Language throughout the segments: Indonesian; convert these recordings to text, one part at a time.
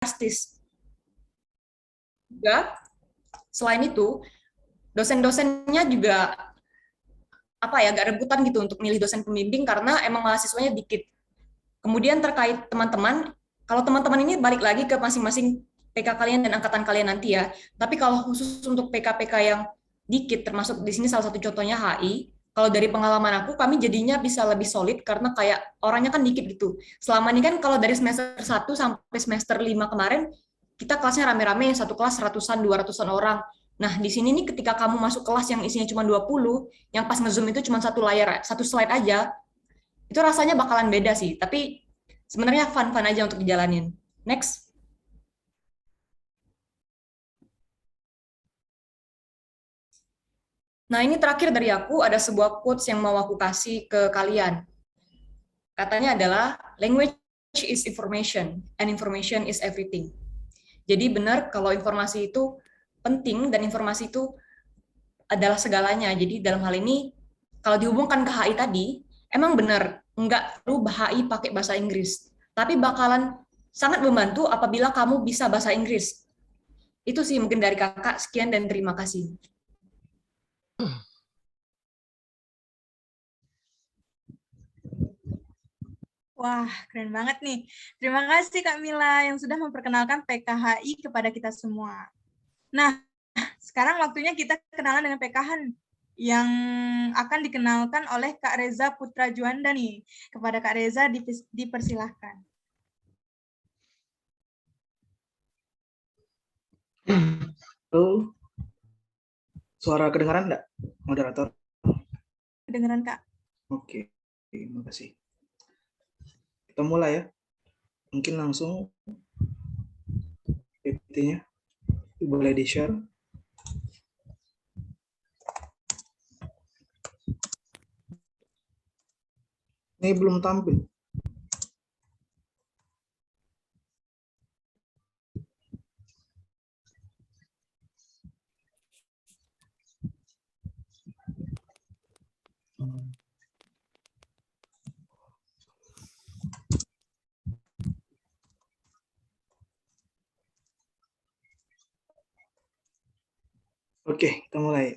drastis. Juga, selain itu, dosen-dosennya juga agak rebutan gitu untuk milih dosen pembimbing karena emang mahasiswanya dikit. Kemudian terkait teman-teman, kalau teman-teman ini balik lagi ke masing-masing PK kalian dan angkatan kalian nanti ya. Tapi kalau khusus untuk PK-PK yang dikit, termasuk di sini salah satu contohnya HI, kalau dari pengalaman aku, kami jadinya bisa lebih solid karena kayak orangnya kan dikit gitu. Selama ini kan kalau dari semester 1 sampai semester 5 kemarin, kita kelasnya rame-rame, satu kelas ratusan, 200-an orang. Nah, di sini nih ketika kamu masuk kelas yang isinya cuma 20, yang pas nge-zoom itu cuma satu layar, satu slide aja, itu rasanya bakalan beda sih. Tapi sebenarnya fun-fun aja untuk dijalanin. Next. Nah, ini terakhir dari aku, ada sebuah quotes yang mau aku kasih ke kalian. Katanya adalah, language is information, and information is everything. Jadi benar kalau informasi itu penting, dan informasi itu adalah segalanya. Jadi dalam hal ini, kalau dihubungkan ke HI tadi, emang benar, nggak perlu HI pakai bahasa Inggris. Tapi bakalan sangat membantu apabila kamu bisa bahasa Inggris. Itu sih mungkin dari kakak. Sekian dan terima kasih. Wah, keren banget nih. Terima kasih Kak Mila yang sudah memperkenalkan PKHI kepada kita semua. Nah, sekarang waktunya kita kenalan dengan PKH yang akan dikenalkan oleh Kak Reza Putra Juanda nih. Kepada Kak Reza dipersilahkan. Halo, suara kedengaran enggak, moderator? Kedengaran, Kak. Oke, terima kasih. Kita mulai ya. Mungkin langsung PPT-nya boleh di-share. Ini belum tampil. Oke, kita mulai.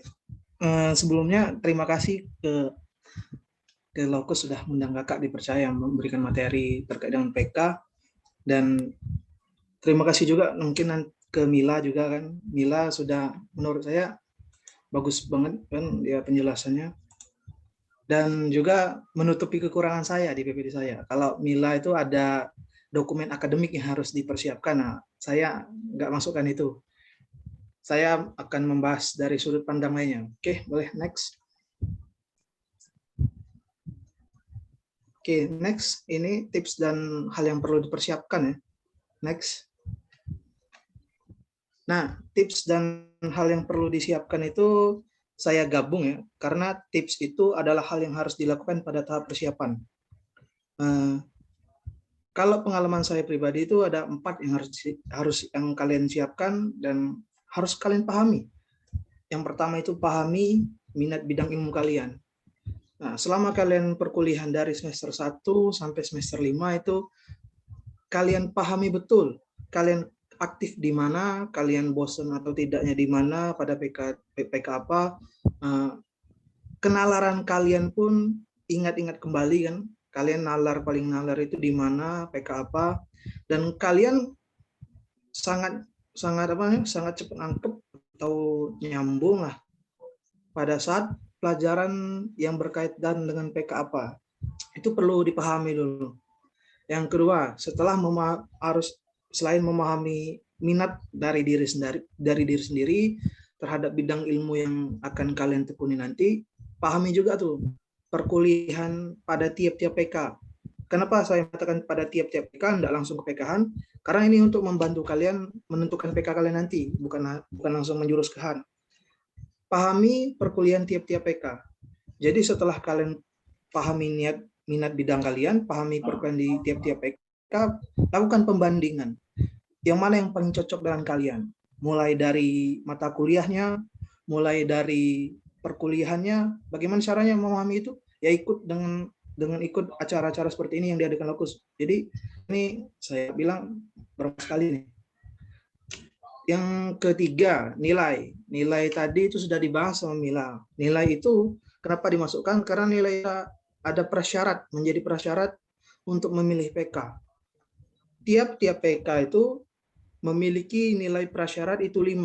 Sebelumnya terima kasih ke Lokus sudah mengundang kakak dipercaya memberikan materi terkait dengan PK, dan terima kasih juga mungkin ke Mila juga kan. Mila sudah menurut saya bagus banget kan dia penjelasannya, dan juga menutupi kekurangan saya di PPT saya. Kalau Mila itu ada dokumen akademik yang harus dipersiapkan, nah saya nggak masukkan itu. Saya akan membahas dari sudut pandang lainnya. Oke, boleh next. Oke, next. Ini tips dan hal yang perlu dipersiapkan ya. Next. Nah, tips dan hal yang perlu disiapkan itu saya gabung ya, karena tips itu adalah hal yang harus dilakukan pada tahap persiapan. Kalau pengalaman saya pribadi itu ada 4 yang harus yang kalian siapkan dan harus kalian pahami. Yang pertama itu pahami minat bidang ilmu kalian. Nah, selama kalian perkuliahan dari semester 1 sampai semester 5 itu kalian pahami betul kalian aktif di mana, kalian bosan atau tidaknya di mana pada PK apa. Kenalaran kalian pun ingat-ingat kembali kan, kalian paling nalar itu di mana, PK apa, dan kalian sangat cepat nangkep atau nyambung lah pada saat pelajaran yang berkaitan dengan PK apa. Itu perlu dipahami dulu. Yang kedua, selain memahami minat dari diri sendiri terhadap bidang ilmu yang akan kalian tekuni nanti, pahami juga tuh perkuliahan pada tiap-tiap PK. Kenapa saya katakan pada tiap-tiap PK, tidak langsung ke PK-an? Karena ini untuk membantu kalian menentukan PK kalian nanti, bukan langsung menjurus ke HAN. Pahami perkuliahan tiap-tiap PK. Jadi setelah kalian pahami minat bidang kalian, pahami perkuliahan di tiap-tiap PK, lakukan pembandingan. Yang mana yang paling cocok dengan kalian? Mulai dari mata kuliahnya, mulai dari perkuliahannya, bagaimana caranya memahami itu? Ya ikut dengan ikut acara-acara seperti ini yang diadakan Lokus. Jadi ini saya bilang berapa kali nih, Yang ketiga, nilai. Nilai tadi itu sudah dibahas sama Mila. Nilai itu kenapa dimasukkan? Karena nilai ada prasyarat, menjadi prasyarat untuk memilih PK. Tiap-tiap PK itu memiliki nilai prasyarat itu 5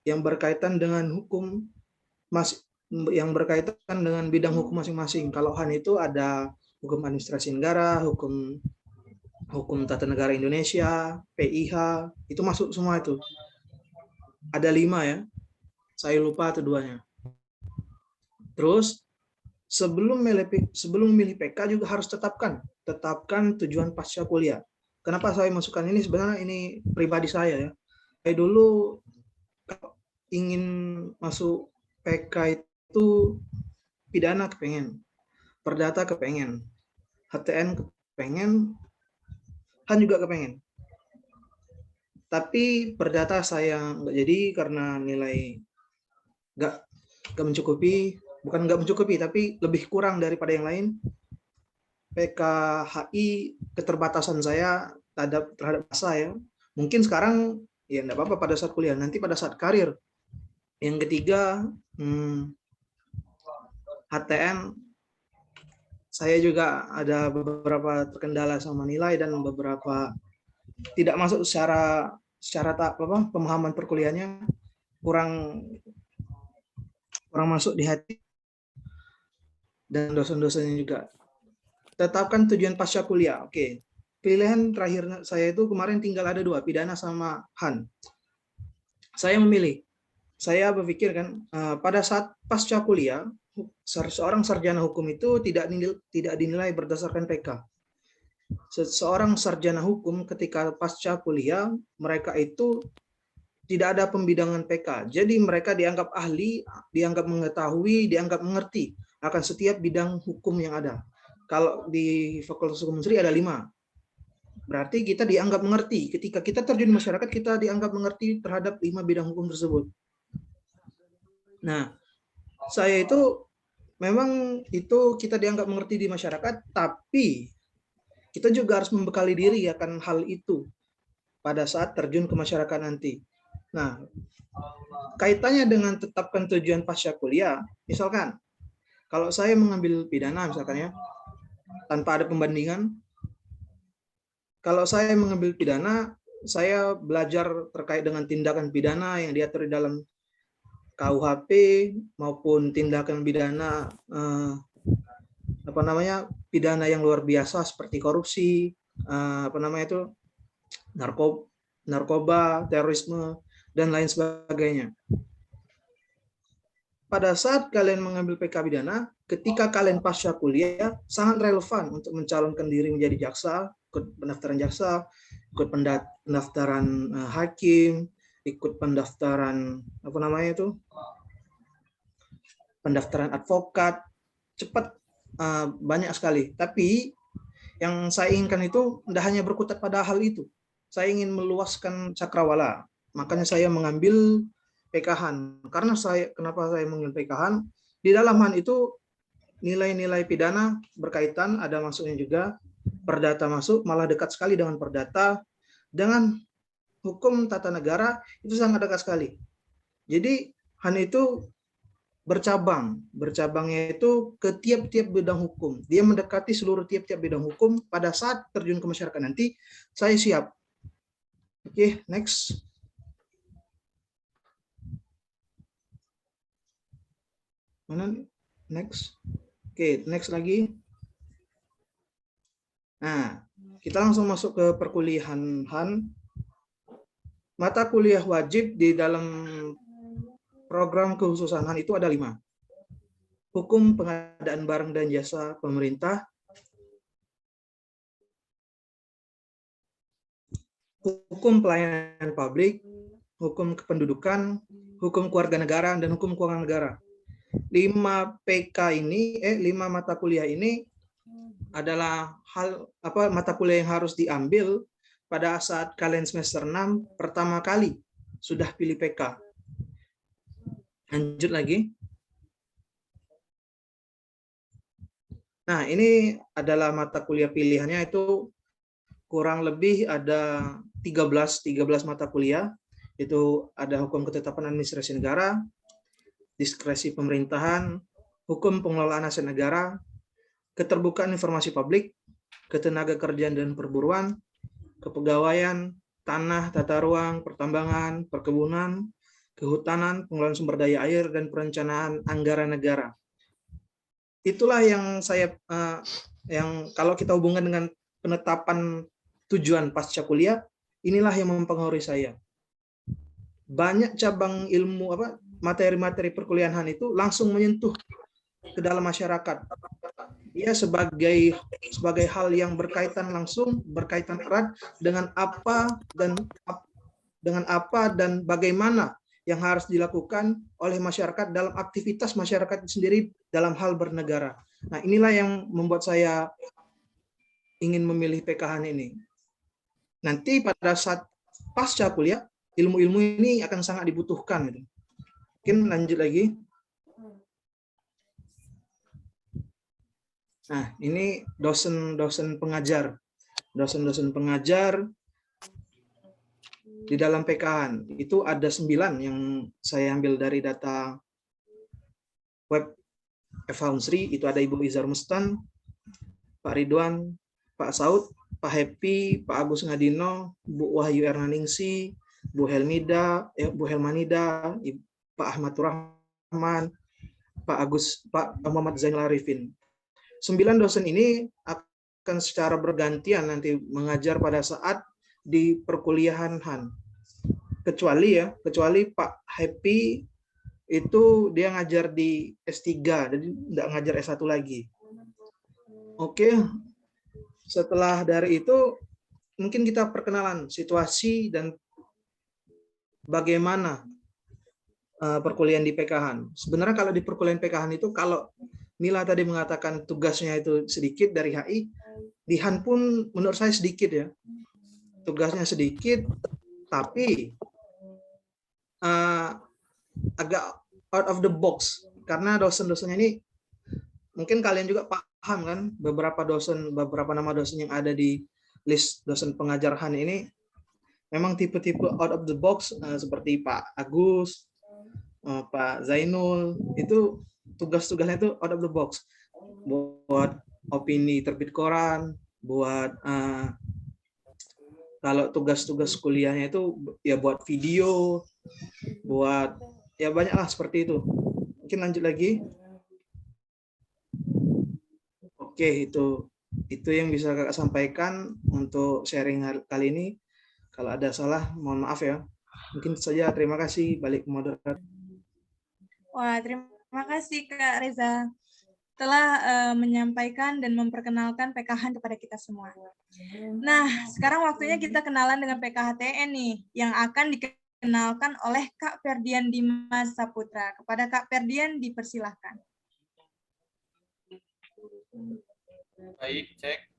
yang berkaitan dengan hukum yang berkaitan dengan bidang hukum masing-masing. Kalau HAN itu ada hukum administrasi negara, hukum tata negara Indonesia, PIH, itu masuk semua itu. Ada 5 ya. Saya lupa itu 2-nya. Terus sebelum memilih PK juga harus tetapkan tujuan pasca kuliah. Kenapa saya masukkan ini? Sebenarnya ini pribadi saya ya. Saya dulu ingin masuk PK itu pidana kepengen, perdata kepengen, HTN kepengen, HAN juga kepengen. Tapi perdata saya nggak jadi karena nilai nggak mencukupi, bukan nggak mencukupi, tapi lebih kurang daripada yang lain. PKHI keterbatasan saya terhadap bahasa ya. Mungkin sekarang ya enggak apa-apa pada saat kuliah, nanti pada saat karir. Yang ketiga, HTN saya juga ada beberapa terkendala sama nilai dan beberapa tidak masuk secara pemahaman perkuliahannya kurang masuk di hati, dan dosen-dosennya juga. Tetapkan tujuan pasca kuliah. Oke. Pilihan terakhir saya itu kemarin tinggal ada 2, pidana sama HAN. Saya memilih. Saya berpikir kan, pada saat pasca kuliah, seorang sarjana hukum itu tidak dinilai berdasarkan PK. Seorang sarjana hukum ketika pasca kuliah, mereka itu tidak ada pembidangan PK. Jadi mereka dianggap ahli, dianggap mengetahui, dianggap mengerti akan setiap bidang hukum yang ada. Kalau di Fakultas Hukum Unsri ada 5. Berarti kita dianggap mengerti. Ketika kita terjun di masyarakat, kita dianggap mengerti terhadap 5 bidang hukum tersebut. Nah, saya itu memang itu kita dianggap mengerti di masyarakat, tapi kita juga harus membekali diri akan hal itu pada saat terjun ke masyarakat nanti. Nah, kaitannya dengan tetapkan tujuan pasca kuliah, misalkan kalau saya mengambil pidana misalkan ya, tanpa ada pembandingan, kalau saya mengambil pidana, saya belajar terkait dengan tindakan pidana yang diatur di dalam KUHP maupun tindakan pidana pidana yang luar biasa seperti korupsi, narkoba, terorisme, dan lain sebagainya. Pada saat kalian mengambil PK pidana, ketika kalian pasca kuliah, sangat relevan untuk mencalonkan diri menjadi jaksa, ikut pendaftaran jaksa, ikut pendaftaran hakim, ikut pendaftaran pendaftaran advokat, cepat, banyak sekali. Tapi yang saya inginkan itu tidak hanya berkutat pada hal itu. Saya ingin meluaskan cakrawala. Makanya saya mengambil PK-HAN. Kenapa saya mengambil PK-HAN? Di dalam HAN itu nilai-nilai pidana berkaitan, ada masuknya juga, perdata masuk, malah dekat sekali dengan perdata, dengan hukum tata negara itu sangat dekat sekali. Jadi HAN itu bercabangnya itu ke tiap-tiap bidang hukum. Dia mendekati seluruh tiap-tiap bidang hukum. Pada saat terjun ke masyarakat nanti, saya siap. Oke, next. Mana? Next. Oke, next lagi. Nah, kita langsung masuk ke perkuliahan HAN. Mata kuliah wajib di dalam program kekhususan HAN itu ada 5. Hukum pengadaan barang dan jasa pemerintah, hukum pelayanan publik, hukum kependudukan, hukum kewarganegaraan, dan hukum keuangan negara. 5 PK ini, 5 mata kuliah ini adalah mata kuliah yang harus diambil pada saat kalian semester 6 pertama kali sudah pilih PK. Lanjut lagi. Nah, ini adalah mata kuliah pilihannya itu kurang lebih ada 13 mata kuliah. Itu ada hukum ketetapan administrasi negara, diskresi pemerintahan, hukum pengelolaan aset negara, keterbukaan informasi publik, ketenagakerjaan dan perburuan, kepegawaian, tanah, tata ruang, pertambangan, perkebunan, kehutanan, pengelolaan sumber daya air, dan perencanaan anggaran negara. Itulah yang saya yang kalau kita hubungkan dengan penetapan tujuan pasca kuliah, inilah yang mempengaruhi saya. Banyak cabang ilmu materi-materi perkuliahan itu langsung menyentuh ke dalam masyarakat. Ia sebagai hal yang berkaitan langsung, berkaitan erat dengan apa dan bagaimana yang harus dilakukan oleh masyarakat dalam aktivitas masyarakat sendiri dalam hal bernegara. Nah, inilah yang membuat saya ingin memilih PKH ini. Nanti pada saat pasca kuliah, ilmu-ilmu ini akan sangat dibutuhkan. Mungkin lanjut lagi. Nah, ini dosen-dosen pengajar. Dosen-dosen pengajar di dalam PKH. Itu ada 9 yang saya ambil dari data web FH-Unsri. Itu ada Ibu Izar Mustan, Pak Ridwan, Pak Saud, Pak Happy, Pak Agus Ngadino, Bu Wahyu Ernaningsi, Bu Helmanida, Pak Ahmad Rahman, Pak Muhammad Zainal Arifin. 9 dosen ini akan secara bergantian nanti mengajar pada saat di perkuliahan Han. Kecuali Pak Happy itu dia ngajar di S3, jadi tidak ngajar S1 lagi. Oke, setelah dari itu mungkin kita perkenalan situasi dan bagaimana perkuliahan di PKH. Sebenarnya kalau di perkuliahan PKH itu, kalau Mila tadi mengatakan tugasnya itu sedikit dari HI, di Han pun menurut saya sedikit ya. Tugasnya sedikit, tapi agak out of the box. Karena dosen-dosennya ini, mungkin kalian juga paham kan, beberapa nama dosen yang ada di list dosen pengajar Han ini, memang tipe-tipe out of the box, seperti Pak Agus, Pak Zainul, itu tugas-tugasnya itu out of the box. Buat opini terbit koran, buat kalau tugas-tugas kuliahnya itu ya buat video, buat ya banyaklah seperti itu. Mungkin lanjut lagi. Oke, itu yang bisa Kakak sampaikan untuk sharing kali ini. Kalau ada salah, mohon maaf ya. Mungkin saja, terima kasih. Balik ke moderator. Wah, terima kasih Kak Reza telah menyampaikan dan memperkenalkan PKH kepada kita semua. Nah, sekarang waktunya kita kenalan dengan PKHTN nih, yang akan dikenalkan oleh Kak Ferdian Dimas Saputra. Kepada Kak Ferdian dipersilahkan. Baik, cek.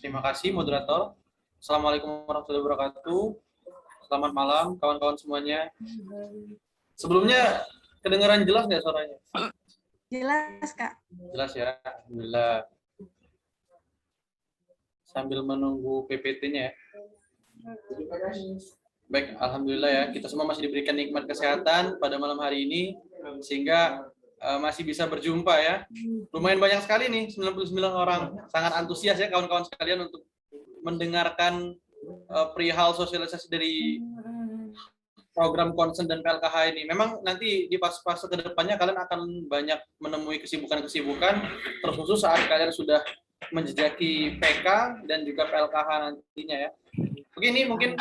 Terima kasih moderator. Assalamualaikum warahmatullahi wabarakatuh. Selamat malam kawan-kawan semuanya. Sebelumnya kedengaran jelas nggak suaranya? Jelas, Kak. Jelas ya, alhamdulillah. Sambil menunggu PPT-nya ya. Baik, alhamdulillah ya. Kita semua masih diberikan nikmat kesehatan pada malam hari ini, sehingga masih bisa berjumpa ya. Lumayan banyak sekali nih, 99 orang. Sangat antusias ya kawan-kawan sekalian untuk mendengarkan perihal sosialisasi dari program Concern dan PLKH ini. Memang nanti di fase ke depannya kalian akan banyak menemui kesibukan-kesibukan, terkhusus saat kalian sudah menjejaki PK dan juga PLKH nantinya ya. Oke, ini mungkin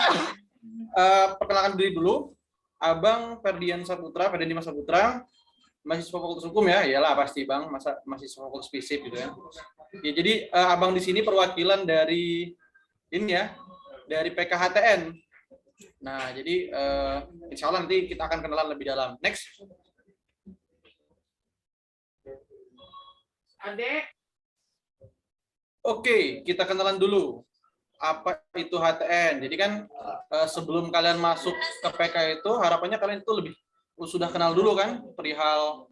perkenalkan diri dulu. Abang Ferdian Dimas Saputra, mahasiswa Fakultas Hukum ya. Iyalah pasti Bang, mahasiswa Fakultas FISIP gitu ya. Ya, jadi Abang di sini perwakilan dari ini ya, dari PKHTN. Nah, jadi insya Allah nanti kita akan kenalan lebih dalam. Next. Adek. Oke, kita kenalan dulu. Apa itu HTN? Jadi kan sebelum kalian masuk ke PK itu, harapannya kalian itu lebih sudah kenal dulu kan perihal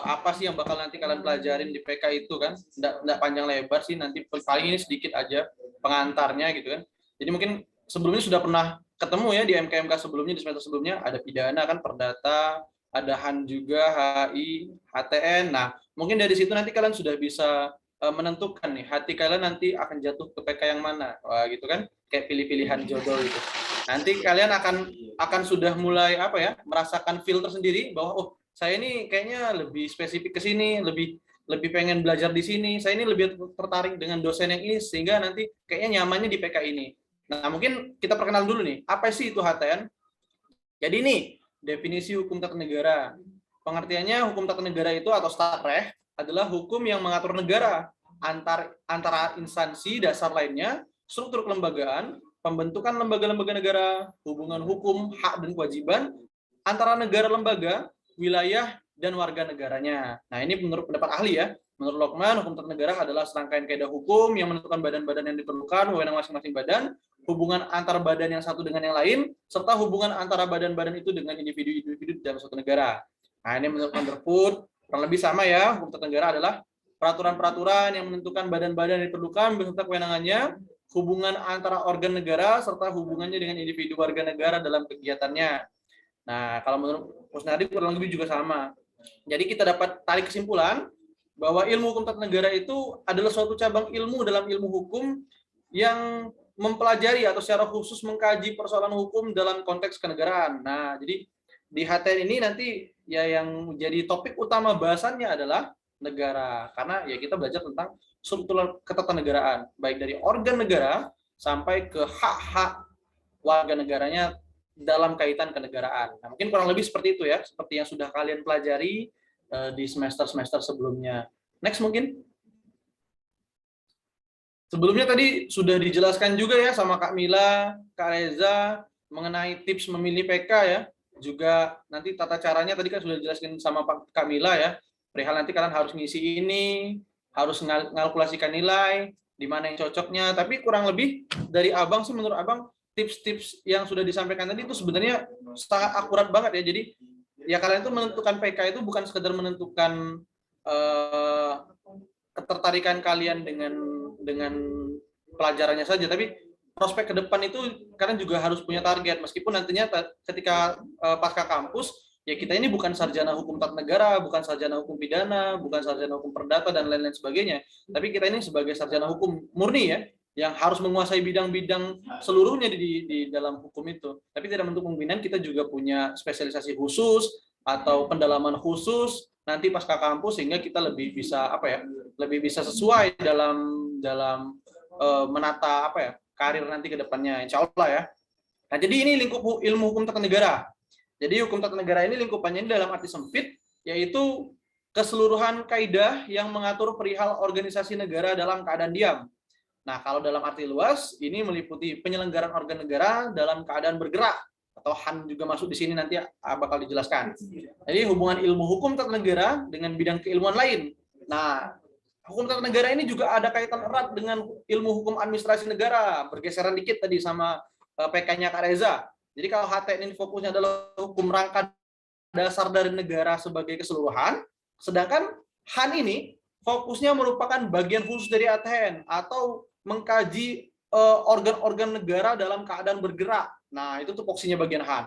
apa sih yang bakal nanti kalian pelajarin di PK itu kan. Nggak panjang lebar sih, nanti paling ini sedikit aja pengantarnya gitu kan. Jadi mungkin sebelumnya sudah pernah ketemu ya di MK-MK sebelumnya, di semester sebelumnya ada pidana kan, perdata, ada HAN juga, HI, HTN. Nah, mungkin dari situ nanti kalian sudah bisa menentukan nih, hati kalian nanti akan jatuh ke PK yang mana. Wah, gitu kan, kayak pilih-pilihan jodoh gitu. Nanti kalian akan sudah mulai apa ya, merasakan filter sendiri bahwa oh, saya ini kayaknya lebih spesifik ke sini, lebih pengen belajar di sini, saya ini lebih tertarik dengan dosen yang ini, sehingga nanti kayaknya nyamannya di PK ini. Nah, mungkin kita perkenal dulu nih, apa sih itu HTN? Jadi ini definisi hukum tata negara. Pengertiannya hukum tata negara itu atau statreh adalah hukum yang mengatur negara antara instansi dasar lainnya, struktur kelembagaan, pembentukan lembaga-lembaga negara, hubungan hukum, hak dan kewajiban antara negara lembaga, wilayah, dan warga negaranya. Nah, ini menurut pendapat ahli ya. Menurut Lokman, hukum tata negara adalah serangkaian kaidah hukum yang menentukan badan-badan yang diperlukan, wewenang masing-masing badan, hubungan antar badan yang satu dengan yang lain, serta hubungan antara badan-badan itu dengan individu-individu dalam suatu negara. Nah, ini menurut Underfoot, kurang lebih sama ya. Hukum tata negara adalah peraturan-peraturan yang menentukan badan-badan yang diperlukan beserta kewenangannya, hubungan antara organ negara, serta hubungannya dengan individu warga negara dalam kegiatannya. Nah, kalau menurut Kusnadi kurang lebih juga sama. Jadi kita dapat tarik kesimpulan bahwa ilmu hukum tata negara itu adalah suatu cabang ilmu dalam ilmu hukum yang mempelajari atau secara khusus mengkaji persoalan hukum dalam konteks kenegaraan. Nah, jadi di HTN ini nanti ya yang jadi topik utama bahasannya adalah negara, karena ya kita belajar tentang struktur ketatanegaraan, baik dari organ negara sampai ke hak-hak warga negaranya dalam kaitan kenegaraan. Nah, mungkin kurang lebih seperti itu ya, seperti yang sudah kalian pelajari di semester-semester sebelumnya. Next mungkin. Sebelumnya tadi sudah dijelaskan juga ya sama Kak Mila, Kak Reza mengenai tips memilih PK ya. Juga nanti tata caranya tadi kan sudah dijelaskan sama Kak Mila ya. Perihal nanti kalian harus ngisi ini, harus ngalkulasikan nilai, di mana yang cocoknya. Tapi kurang lebih dari Abang sih, menurut Abang tips-tips yang sudah disampaikan tadi itu sebenarnya sangat akurat banget ya. Jadi ya kalian itu menentukan PK itu bukan sekedar menentukan ketertarikan kalian dengan pelajarannya saja, tapi prospek ke depan itu kalian juga harus punya target, meskipun nantinya ketika pasca kampus ya kita ini bukan sarjana hukum tata negara, bukan sarjana hukum pidana, bukan sarjana hukum perdata dan lain-lain sebagainya, tapi kita ini sebagai sarjana hukum murni ya, yang harus menguasai bidang-bidang seluruhnya di dalam hukum itu. Tapi tidak menutup kemungkinan kita juga punya spesialisasi khusus atau pendalaman khusus nanti pasca kampus, sehingga kita lebih bisa apa ya, lebih bisa sesuai dalam menata apa ya, karir nanti ke depannya, insya Allah ya. Nah, jadi ini lingkup ilmu hukum tata negara. Jadi hukum tata negara ini lingkupannya ini dalam arti sempit, yaitu keseluruhan kaidah yang mengatur perihal organisasi negara dalam keadaan diam. Nah, kalau dalam arti luas, ini meliputi penyelenggaraan organ negara dalam keadaan bergerak, atau HAN juga masuk di sini, nanti bakal dijelaskan. Jadi hubungan ilmu hukum tata negara dengan bidang keilmuan lain. Nah, hukum tata negara ini juga ada kaitan erat dengan ilmu hukum administrasi negara. Bergeseran dikit tadi sama PK-nya Kak Reza. Jadi kalau HTN ini fokusnya adalah hukum rangka dasar dari negara sebagai keseluruhan, sedangkan HAN ini fokusnya merupakan bagian khusus dari ATN atau mengkaji organ-organ negara dalam keadaan bergerak. Nah, itu tuh fokusnya bagian HAN.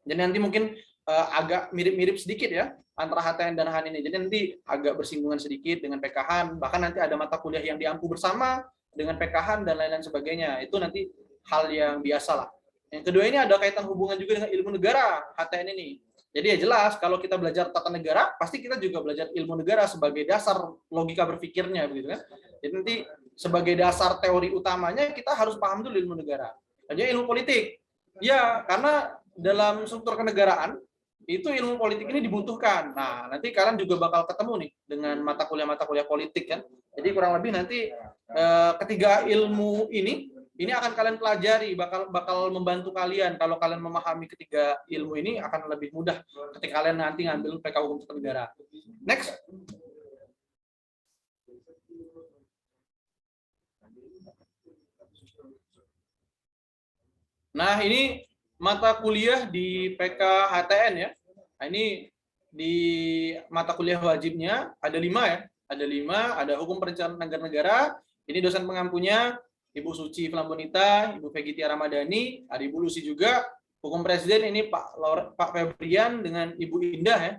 Jadi nanti mungkin agak mirip-mirip sedikit ya antara HTN dan HAN ini. Jadi nanti agak bersinggungan sedikit dengan PKHAN, bahkan nanti ada mata kuliah yang diampu bersama dengan PKHAN dan lain-lain sebagainya. Itu nanti hal yang biasa lah. Yang kedua, ini ada kaitan hubungan juga dengan ilmu negara, HTN ini. Jadi ya jelas, kalau kita belajar tata negara, pasti kita juga belajar ilmu negara sebagai dasar logika berpikirnya, begitu kan? Jadi nanti sebagai dasar teori utamanya kita harus paham dulu ilmu negara. Jadi ilmu politik, ya karena dalam struktur kenegaraan itu ilmu politik ini dibutuhkan. Nah, nanti kalian juga bakal ketemu nih dengan mata kuliah politik kan. Jadi kurang lebih nanti ketiga ilmu ini akan kalian pelajari, bakal membantu kalian. Kalau kalian memahami ketiga ilmu ini akan lebih mudah ketika kalian nanti ngambil PK Hukum Tata Negara. Next. Nah, ini mata kuliah di PK HTN ya. Nah, ini di mata kuliah wajibnya ada 5 ya. Ada 5, ada hukum perencanaan negara, ini dosen pengampunya. Ibu Suci Flambonita, Ibu Peggy Tiara Ramadhani, ada Ibu Lucy juga. Hukum Presiden ini Pak Febrian dengan Ibu Indah ya.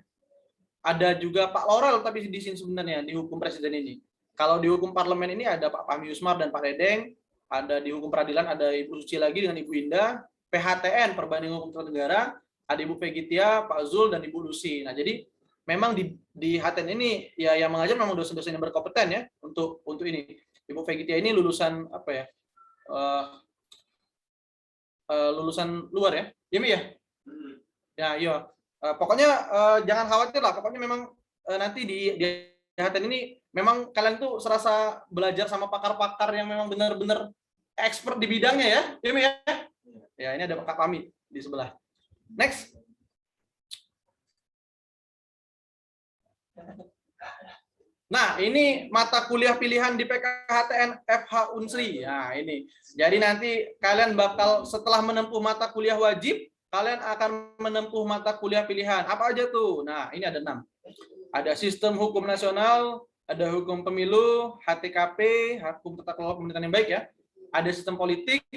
Ada juga Pak Laurel tapi di sini sebenarnya di Hukum Presiden ini. Kalau di Hukum Parlemen ini ada Pak Fahmi Yusmar dan Pak Redeng. Ada di Hukum Peradilan ada Ibu Suci lagi dengan Ibu Indah. PHTN Perbandingan Hukum Tata Negara ada Ibu Peggy Tia, Pak Zul dan Ibu Lucy. Nah jadi memang di HTN ini ya yang mengajar memang dosen-dosen yang berkompeten ya untuk ini. Ibu Peggy Tia ini lulusan apa ya? Lulusan luar ya. Iya Mi ya? Ya, iya. Pokoknya jangan khawatir lah. Pokoknya memang nanti di HTN ini memang kalian tuh serasa belajar sama pakar-pakar yang memang benar-benar expert di bidangnya ya. Iya Mi ya? Ya, ini ada Kak Pami di sebelah. Next. Nah, ini mata kuliah pilihan di PKHTN FH Unsri. Nah, ini. Jadi nanti kalian bakal setelah menempuh mata kuliah wajib, kalian akan menempuh mata kuliah pilihan. Apa aja tuh? Nah, ini ada 6. Ada Sistem Hukum Nasional, ada Hukum Pemilu, HTKP, Hukum Tata Kelola Pemerintahan yang Baik ya. Ada Sistem Politik,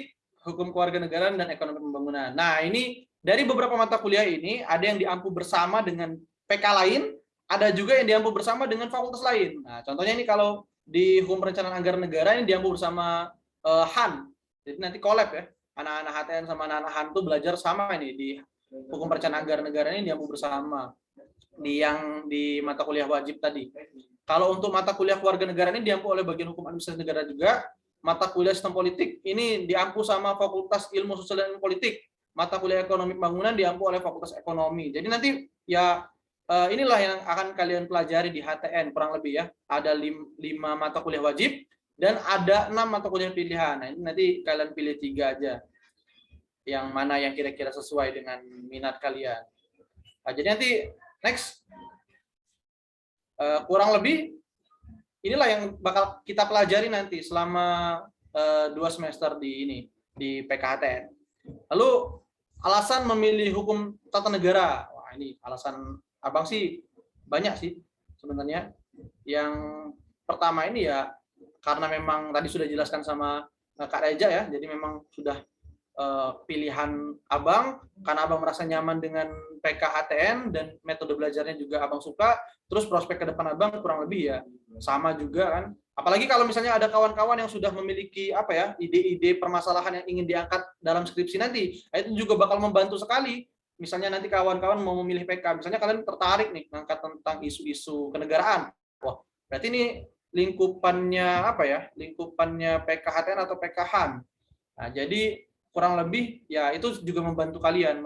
Hukum Kewarganegaraan dan Ekonomi Pembangunan. Nah, ini dari beberapa mata kuliah ini ada yang diampu bersama dengan PK lain, ada juga yang diampu bersama dengan fakultas lain. Nah, contohnya ini kalau di Hukum Perencanaan Anggaran Negara ini diampu bersama HAN. Jadi nanti collab ya. Anak-anak HTN sama anak-anak HAN tuh belajar sama ini di Hukum Perencanaan Anggaran Negara ini diampu bersama di mata kuliah wajib tadi. Kalau untuk mata kuliah Kewarganegaraan ini diampu oleh bagian Hukum Administrasi Negara juga. Mata kuliah Sistem Politik ini diampu sama Fakultas Ilmu Sosial dan Politik. Mata kuliah Ekonomi Pembangunan diampu oleh Fakultas Ekonomi. Jadi nanti ya inilah yang akan kalian pelajari di HTN kurang lebih ya. Ada 5 mata kuliah wajib dan ada 6 mata kuliah pilihan. Nah, ini nanti kalian pilih 3 aja. Yang mana yang kira-kira sesuai dengan minat kalian. Nah, jadi nanti next kurang lebih inilah yang bakal kita pelajari nanti selama 2 semester di PKHTN. Lalu alasan memilih hukum tata negara. Wah, ini alasan Abang sih banyak sih sebenarnya. Yang pertama ini ya karena memang tadi sudah dijelaskan sama Kak Reja ya. Jadi memang sudah pilihan Abang karena Abang merasa nyaman dengan PKHTN dan metode belajarnya juga Abang suka. Terus prospek ke depan Abang kurang lebih ya sama juga kan. Apalagi kalau misalnya ada kawan-kawan yang sudah memiliki apa ya ide-ide permasalahan yang ingin diangkat dalam skripsi nanti, itu juga bakal membantu sekali. Misalnya nanti kawan-kawan mau memilih PK, misalnya kalian tertarik nih mengangkat tentang isu-isu kenegaraan. Wah, berarti ini lingkupannya apa ya? Lingkupannya PKHTN atau PKHAN. Nah, jadi kurang lebih ya itu juga membantu kalian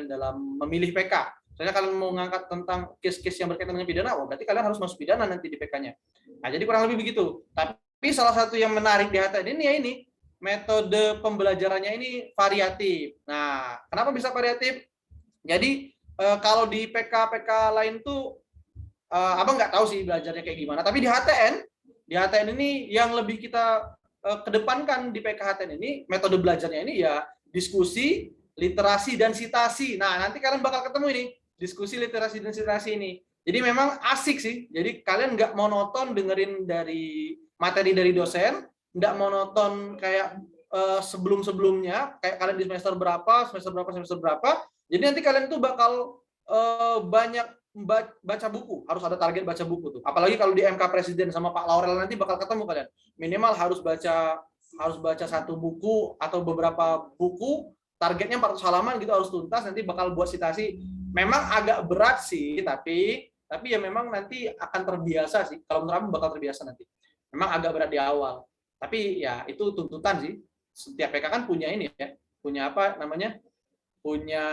dalam memilih PK. Misalnya kalian mau mengangkat tentang case-case yang berkaitan dengan pidana, berarti kalian harus masuk pidana nanti di PK-nya. Nah, jadi kurang lebih begitu. Tapi salah satu yang menarik di HTN ini ya ini, metode pembelajarannya ini variatif. Nah, kenapa bisa variatif? Jadi kalau di PK lain tuh Abang nggak tahu sih belajarnya kayak gimana. Tapi di HTN ini yang lebih kita kedepankan di PKHTN ini, metode belajarnya ini ya diskusi, literasi, dan sitasi. Nah, nanti kalian bakal ketemu ini, diskusi, literasi, dan sitasi ini. Jadi memang asik sih. Jadi kalian nggak monoton dengerin dari materi dari dosen, nggak monoton kayak sebelum-sebelumnya, kayak kalian di semester berapa. Jadi nanti kalian tuh bakal banyak baca buku, harus ada target baca buku tuh. Apalagi kalau di MK Presiden sama Pak Laurel nanti bakal ketemu kalian. Minimal harus baca 1 buku atau beberapa buku, targetnya 400 halaman gitu harus tuntas, nanti bakal buat sitasi. Memang agak berat sih, tapi ya memang nanti akan terbiasa sih. Kalau menurut aku bakal terbiasa nanti. Memang agak berat di awal. Tapi ya itu tuntutan sih. Setiap PK kan punya ini ya, punya apa namanya? Punya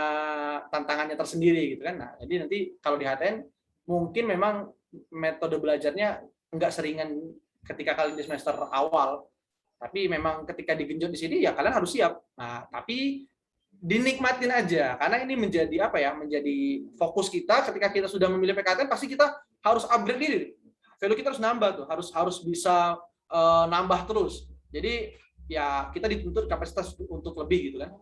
tantangannya tersendiri gitu kan. Nah, jadi nanti kalau di HTN mungkin memang metode belajarnya enggak seringan ketika kalian di semester awal. Tapi memang ketika digenjot di sini ya kalian harus siap. Nah, tapi dinikmatin aja karena ini menjadi apa ya? Menjadi fokus kita ketika kita sudah memilih PKHTN, pasti kita harus upgrade diri. Value kita harus nambah tuh, harus bisa nambah terus. Jadi ya kita dituntut kapasitas untuk lebih gitu kan.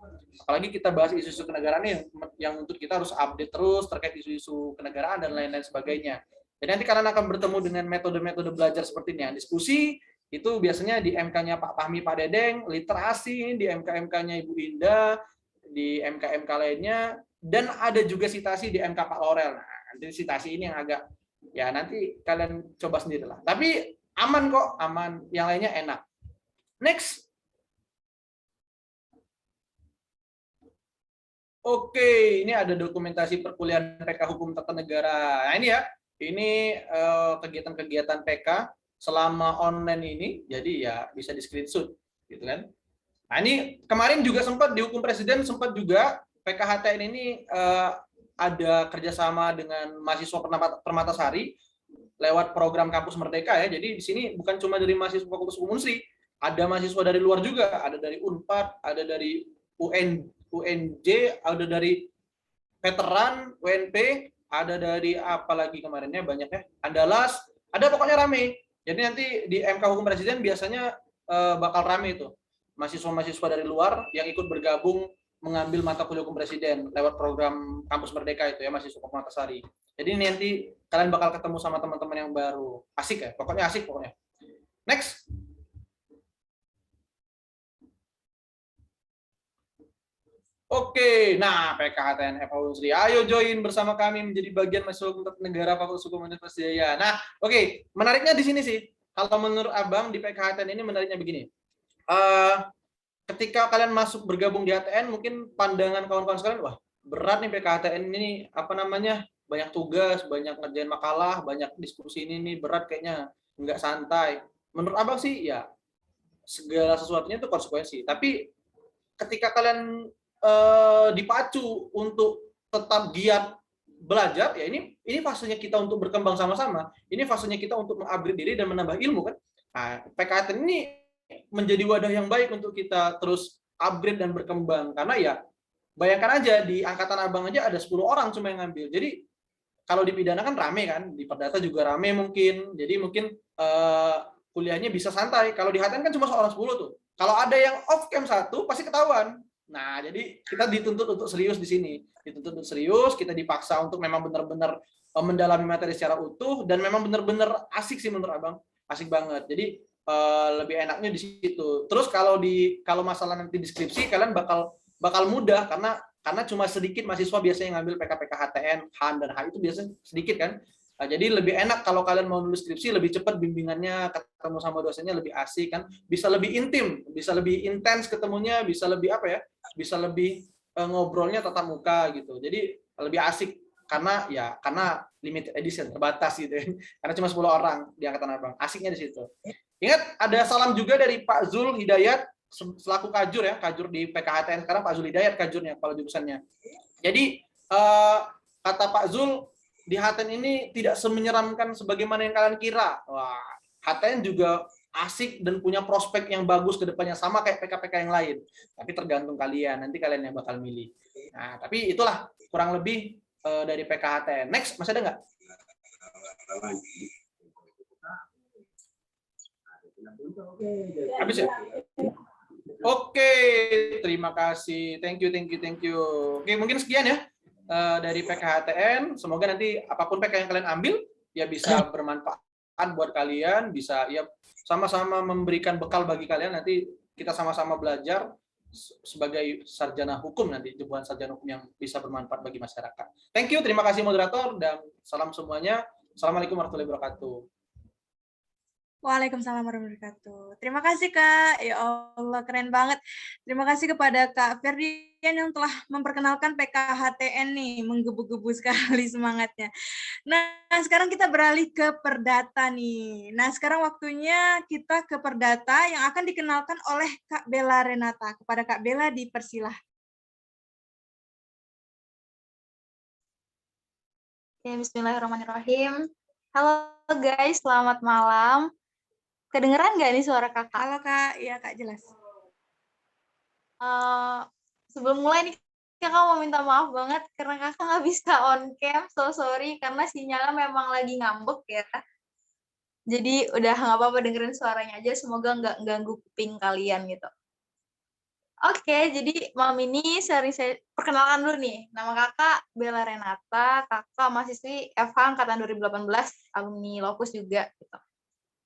Apalagi kita bahas isu-isu kenegaraan yang untuk kita harus update terus terkait isu-isu kenegaraan dan lain-lain sebagainya. Jadi nanti kalian akan bertemu dengan metode-metode belajar seperti ini, diskusi, itu biasanya di MK-nya Pak Fahmi, Pak Dedeng, literasi di MK-MK-nya Ibu Indah, di MK-MK lainnya, dan ada juga citasi di MK Pak Laurel. Nah, nanti citasi ini yang agak, ya nanti kalian coba sendiri lah. Tapi aman kok, aman. Yang lainnya enak. Next. Oke, ini ada dokumentasi perkuliahan PK Hukum Tata Negara. Nah ini ya, ini kegiatan-kegiatan PK selama online ini, jadi ya bisa di screenshot, gitu kan. Nah ini kemarin juga sempat di Hukum Presiden sempat juga PKHTN ini ada kerjasama dengan mahasiswa Permatasari lewat program Kampus Merdeka ya. Jadi di sini bukan cuma dari mahasiswa Fakultas Hukum Unsri, ada mahasiswa dari luar juga, ada dari Unpad, ada dari UNJ, ada dari veteran UNP, ada dari apa lagi kemarinnya banyak ya, Andalas, ada pokoknya rame. Jadi nanti di MK Hukum Presiden biasanya bakal rame itu mahasiswa-mahasiswa dari luar yang ikut bergabung mengambil mata kuliah Hukum Presiden lewat program Kampus Merdeka itu ya, mahasiswa Permatasari. Jadi ini nanti kalian bakal ketemu sama teman-teman yang baru. Asik ya, pokoknya asik pokoknya. Next. Oke, nah PKHTN FH Unsri, ayo join bersama kami menjadi bagian mahasiswa Hukum Tata Negara Fakultas Hukum Universitas Jaya. Nah, oke, menariknya di sini sih. Kalau menurut Abang di PKHTN ini menariknya begini. Ketika kalian masuk bergabung di HTN, mungkin pandangan kawan-kawan sekalian, wah berat nih PKHTN ini, apa namanya, banyak tugas, banyak ngerjain makalah, banyak diskusi ini berat kayaknya, nggak santai. Menurut Abang sih ya segala sesuatunya itu konsekuensi. Tapi ketika kalian dipacu untuk tetap giat belajar, ya ini fasenya kita untuk berkembang sama-sama. Ini fasenya kita untuk mengupgrade diri dan menambah ilmu kan. Nah, PKHTN ini menjadi wadah yang baik untuk kita terus upgrade dan berkembang. Karena ya bayangkan aja di angkatan Abang aja ada 10 orang cuma yang ngambil. Jadi kalau di pidana kan rame kan, di perdata juga rame mungkin. Jadi mungkin kuliahnya bisa santai. Kalau di HTN kan cuma seorang 10 tuh. Kalau ada yang off cam 1 pasti ketahuan. Nah, jadi kita dituntut untuk serius di sini. Dituntut untuk serius, kita dipaksa untuk memang benar-benar mendalami materi secara utuh dan memang benar-benar asik sih menurut Abang. Asik banget. Jadi lebih enaknya di situ. Terus kalau masalah nanti deskripsi kalian bakal mudah karena cuma sedikit mahasiswa biasanya yang ngambil PK HTN, HAN dan H itu biasanya sedikit kan. Nah, jadi lebih enak kalau kalian mau nulis skripsi, lebih cepat bimbingannya, ketemu sama dosennya lebih asik kan, bisa lebih intim, bisa lebih intens ketemunya, bisa lebih apa ya, bisa lebih ngobrolnya tatap muka gitu. Jadi lebih asik karena limited edition, terbatas gitu ya. Karena cuma 10 orang di angkatan Abang. Asiknya di situ. Ingat ada salam juga dari Pak Zul Hidayat selaku kajur ya, kajur di PKHTN sekarang Pak Zul Hidayat kajurnya kepala jurusannya. Jadi kata Pak Zul, di HTN ini tidak semenyeramkan sebagaimana yang kalian kira. Wah, HTN juga asik dan punya prospek yang bagus ke depannya sama kayak PK-PK yang lain. Tapi tergantung kalian, nanti kalian yang bakal milih. Nah, tapi itulah kurang lebih dari PK HTN. Next, masih ada nggak? Habis ya? Oke, terima kasih. Thank you. Oke, mungkin sekian ya. Dari PKHTN, semoga nanti apapun PK yang kalian ambil ya bisa bermanfaat buat kalian, bisa ya sama-sama memberikan bekal bagi kalian, nanti kita sama-sama belajar sebagai sarjana hukum nanti, jemputan sarjana hukum yang bisa bermanfaat bagi masyarakat. Thank you, terima kasih moderator dan salam semuanya. Assalamualaikum warahmatullahi wabarakatuh. Waalaikumsalam warahmatullahi wabarakatuh. Terima kasih Kak, ya Allah keren banget. Terima kasih kepada Kak Ferdian yang telah memperkenalkan PKHTN nih, menggebu-gebu sekali semangatnya. Nah, sekarang kita beralih ke perdata nih. Nah, sekarang waktunya kita ke perdata yang akan dikenalkan oleh Kak Bella Renata. Kepada Kak Bella dipersilahkan. Ya, bismillahirrahmanirrahim. Halo guys, selamat malam. Kedengeran nggak nih suara kakak? Halo Kak, iya Kak jelas. Sebelum mulai nih kakak mau minta maaf banget karena kakak nggak bisa on cam, so sorry karena sinyalnya memang lagi ngambek ya. Jadi udah nggak apa-apa dengerin suaranya aja, semoga nggak ganggu kuping kalian gitu. Oke, jadi malam ini sering saya perkenalkan dulu nih. Nama kakak Bella Renata, kakak mahasiswi FH angkatan 2018, alumni Locus juga gitu.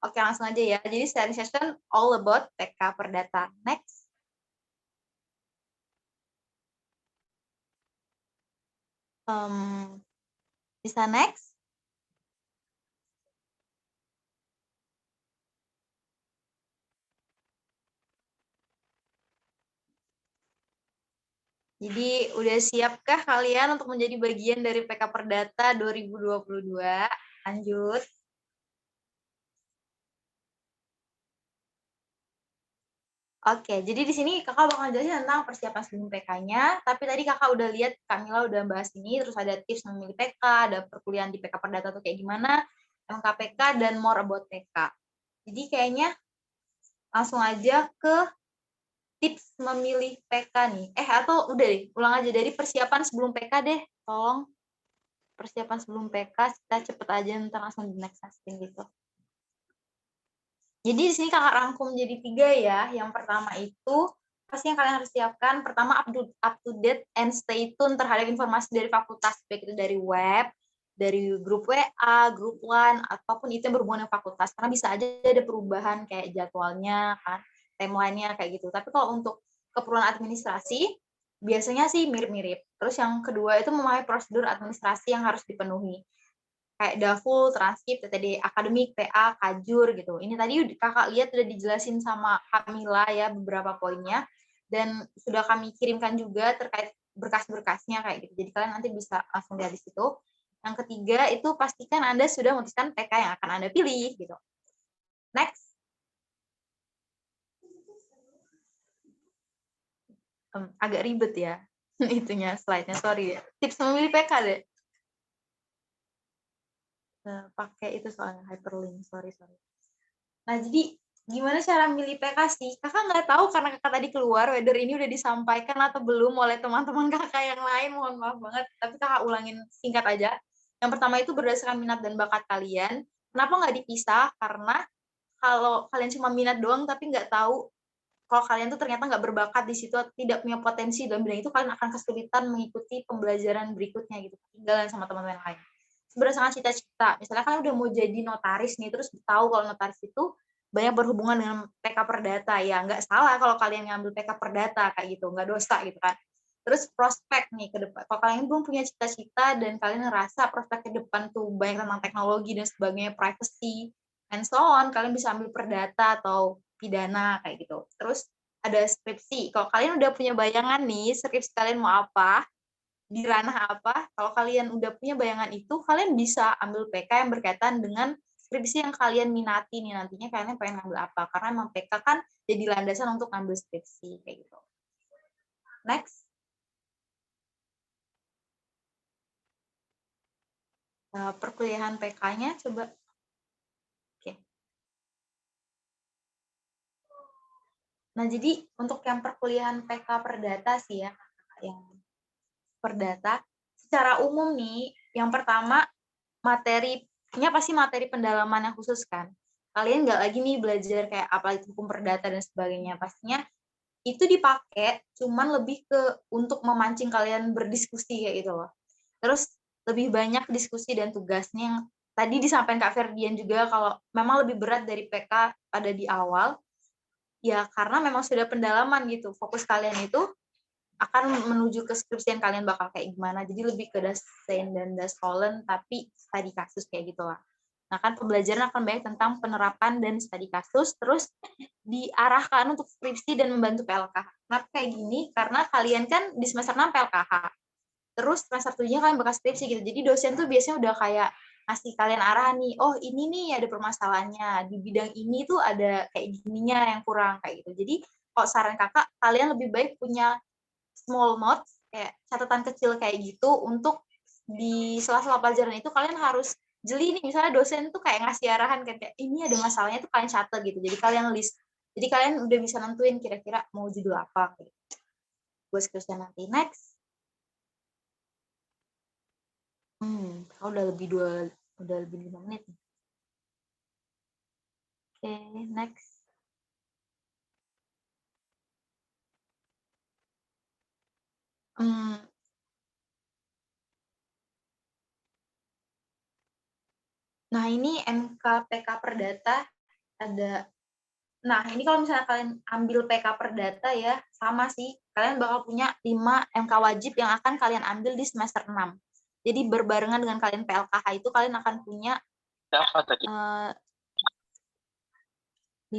Oke, langsung aja ya. Jadi sharing session all about PK Perdata. Next. Bisa next? Jadi udah siapkah kalian untuk menjadi bagian dari PK Perdata 2022? Lanjut. Oke, jadi di sini kakak bakal jelasin tentang persiapan sebelum PK-nya, tapi tadi kakak udah lihat Kak Mila udah bahas ini, terus ada tips memilih PK, ada perkuliahan di PK Perdata tuh kayak gimana, MKPK, dan more about PK. Jadi kayaknya langsung aja ke tips memilih PK nih. Atau udah deh, ulang aja dari persiapan sebelum PK deh, tolong. Persiapan sebelum PK, kita cepet aja, ntar langsung di next testing gitu. Jadi di sini kakak rangkum jadi 3 ya. Yang pertama itu pasti yang kalian harus siapkan. Pertama up to date and stay tune terhadap informasi dari fakultas, baik itu dari web, dari grup WA, grup LAN, apapun itu yang berhubungan dengan fakultas. Karena bisa aja ada perubahan kayak jadwalnya, kan, timeline-nya kayak gitu. Tapi kalau untuk keperluan administrasi, biasanya sih mirip-mirip. Terus yang kedua itu memahami prosedur administrasi yang harus dipenuhi. Kayak DAFUL, Transkrip, TTD akademik, PA, Kajur gitu. Ini tadi kakak lihat udah dijelasin sama Kamila ya beberapa poinnya, dan sudah kami kirimkan juga terkait berkas-berkasnya kayak gitu. Jadi kalian nanti bisa langsung lihat di situ. Yang ketiga itu pastikan Anda sudah memutuskan PK yang akan Anda pilih gitu. Next. Agak ribet ya itunya slide-nya, sorry ya. Tips memilih PK deh. Pakai itu soalnya hyperlink, sorry. Nah, jadi gimana cara milih PK sih? Kakak nggak tahu karena kakak tadi keluar, whether ini udah disampaikan atau belum oleh teman-teman kakak yang lain, mohon maaf banget. Tapi kakak ulangin singkat aja. Yang pertama itu berdasarkan minat dan bakat kalian. Kenapa nggak dipisah? Karena kalau kalian cuma minat doang tapi nggak tahu kalau kalian tuh ternyata nggak berbakat di situ atau tidak punya potensi dalam bidang itu, kalian akan kesulitan mengikuti pembelajaran berikutnya gitu, ketinggalan sama teman-teman lain. Berdasarkan cita-cita, misalnya kan udah mau jadi notaris nih, terus tahu kalau notaris itu banyak berhubungan dengan PK Perdata, ya nggak salah kalau kalian ngambil PK Perdata kayak gitu, nggak dosa gitu kan. Terus prospek nih ke depan, kalau kalian belum punya cita-cita dan kalian ngerasa prospek ke depan tuh banyak tentang teknologi dan sebagainya, privacy, and so on, kalian bisa ambil perdata atau pidana kayak gitu. Terus ada skripsi, kalau kalian udah punya bayangan nih skripsi kalian mau apa, di ranah apa, kalau kalian udah punya bayangan itu, kalian bisa ambil PK yang berkaitan dengan skripsi yang kalian minati nih, nantinya kalian pengen ngambil apa, karena emang PK kan jadi landasan untuk ngambil skripsi kayak gitu. Next. Perkuliahan PK-nya coba. Oke. Nah, jadi untuk yang perkuliahan PK Perdata sih ya, yang Perdata, secara umum nih, yang pertama materinya pasti materi pendalaman yang khusus kan. Kalian nggak lagi nih belajar kayak apalagi hukum perdata dan sebagainya. Pastinya itu dipakai cuman lebih ke untuk memancing kalian berdiskusi kayak gitu loh. Terus lebih banyak diskusi dan tugasnya yang tadi disampaikan Kak Ferdian juga, kalau memang lebih berat dari PK pada di awal, ya karena memang sudah pendalaman gitu. Fokus kalian itu akan menuju ke skripsi yang kalian bakal kayak gimana. Jadi lebih ke dasen dan daskolen, tapi studi kasus kayak gitu lah. Nah kan pembelajaran akan banyak tentang penerapan dan studi kasus, terus diarahkan untuk skripsi dan membantu PLK. Kenapa kayak gini? Karena kalian kan di semester 6 PLKH, terus semester 7-nya kalian bakal skripsi gitu. Jadi dosen tuh biasanya udah kayak ngasih kalian arah nih, oh ini nih ada permasalahannya, di bidang ini tuh ada kayak gininya yang kurang kayak gitu. Jadi kalau saran kakak, kalian lebih baik punya small notes, kayak catatan kecil kayak gitu, untuk di sela-sela pelajaran itu kalian harus jeli nih, misalnya dosen tuh kayak ngasih arahan kayak ini ada masalahnya tuh kalian catat gitu, jadi kalian list, jadi kalian udah bisa nentuin kira-kira mau judul apa gitu. Buat skripsi nanti. Next. Udah lebih 5 menit. Oke, next. Nah, ini MKPK Perdata ada. Nah, ini kalau misalnya kalian ambil PK Perdata ya, sama sih. Kalian bakal punya 5 MK wajib yang akan kalian ambil di semester 6. Jadi berbarengan dengan kalian PLKH itu, kalian akan punya 5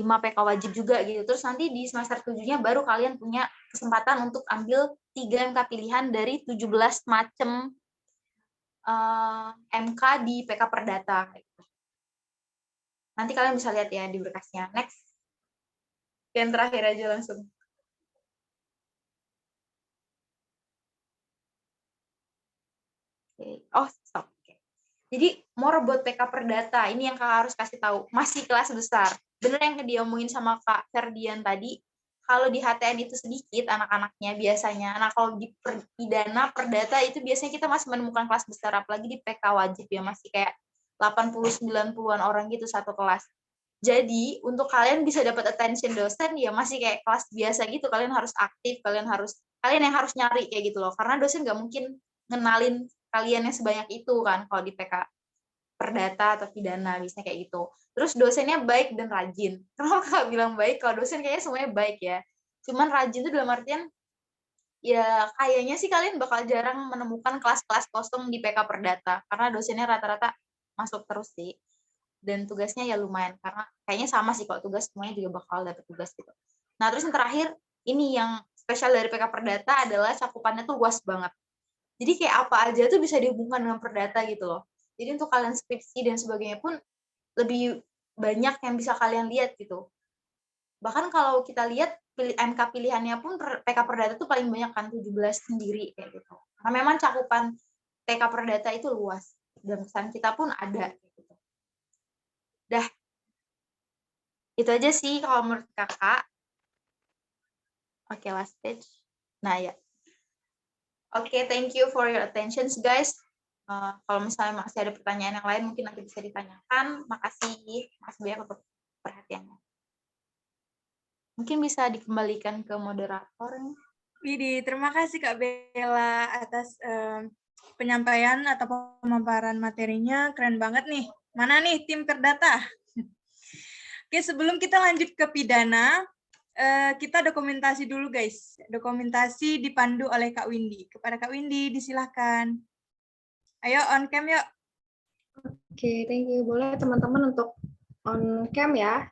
PK wajib juga gitu. Terus nanti di semester 7-nya baru kalian punya kesempatan untuk ambil 3 MK pilihan dari 17 macam MK di PK Perdata. Nanti kalian bisa lihat ya di berkasnya. Next. Yang terakhir aja langsung. Oh, stop. Jadi, more buat PK Perdata. Ini yang kakak harus kasih tahu. Masih kelas besar. Bener yang dia omongin sama Kak Ferdian tadi, kalau di HTN itu sedikit anak-anaknya biasanya. Nah, kalau di pidana perdata itu biasanya kita masih menemukan kelas besar, apalagi di PK wajib ya, masih kayak 80-90-an orang gitu satu kelas. Jadi, untuk kalian bisa dapat attention dosen ya masih kayak kelas biasa gitu. Kalian harus aktif, kalian yang harus nyari kayak gitu loh. Karena dosen nggak mungkin ngenalin kalian yang sebanyak itu kan kalau di PK perdata atau pidana biasanya kayak gitu. Terus dosennya baik dan rajin. Kenapa kakak bilang baik? Kalau dosen kayaknya semuanya baik ya. Cuman rajin itu dalam artian ya kayaknya sih kalian bakal jarang menemukan kelas-kelas kosong di PK perdata karena dosennya rata-rata masuk terus sih. Dan tugasnya ya lumayan karena kayaknya sama sih kalau tugas semuanya juga bakal dapat tugas gitu. Nah, terus yang terakhir ini yang spesial dari PK perdata adalah cakupannya tuh luas banget. Jadi kayak apa aja tuh bisa dihubungkan dengan perdata gitu loh. Jadi untuk kalian skripsi dan sebagainya pun lebih banyak yang bisa kalian lihat gitu. Bahkan kalau kita lihat MK pilihannya pun PK Perdata tuh paling banyak kan 17 sendiri kayak gitu. Karena memang cakupan PK Perdata itu luas. Dan pesan kita pun ada kayak gitu. Dah. Itu aja sih kalau menurut kakak. Oke, last page. Nah ya. Oke, thank you for your attention guys. Kalau misalnya masih ada pertanyaan yang lain mungkin nanti bisa ditanyakan. Makasih banyak untuk perhatiannya. Mungkin bisa dikembalikan ke moderator. Widih, terima kasih Kak Bella atas penyampaian atau pemaparan materinya. Keren banget nih. Mana nih tim Perdata? Oke, sebelum kita lanjut ke pidana, kita dokumentasi dulu guys. Dokumentasi dipandu oleh Kak Windy. Kepada Kak Windy, disilahkan. Ayo on cam yuk. Oke, thank you. Boleh teman-teman untuk on cam ya.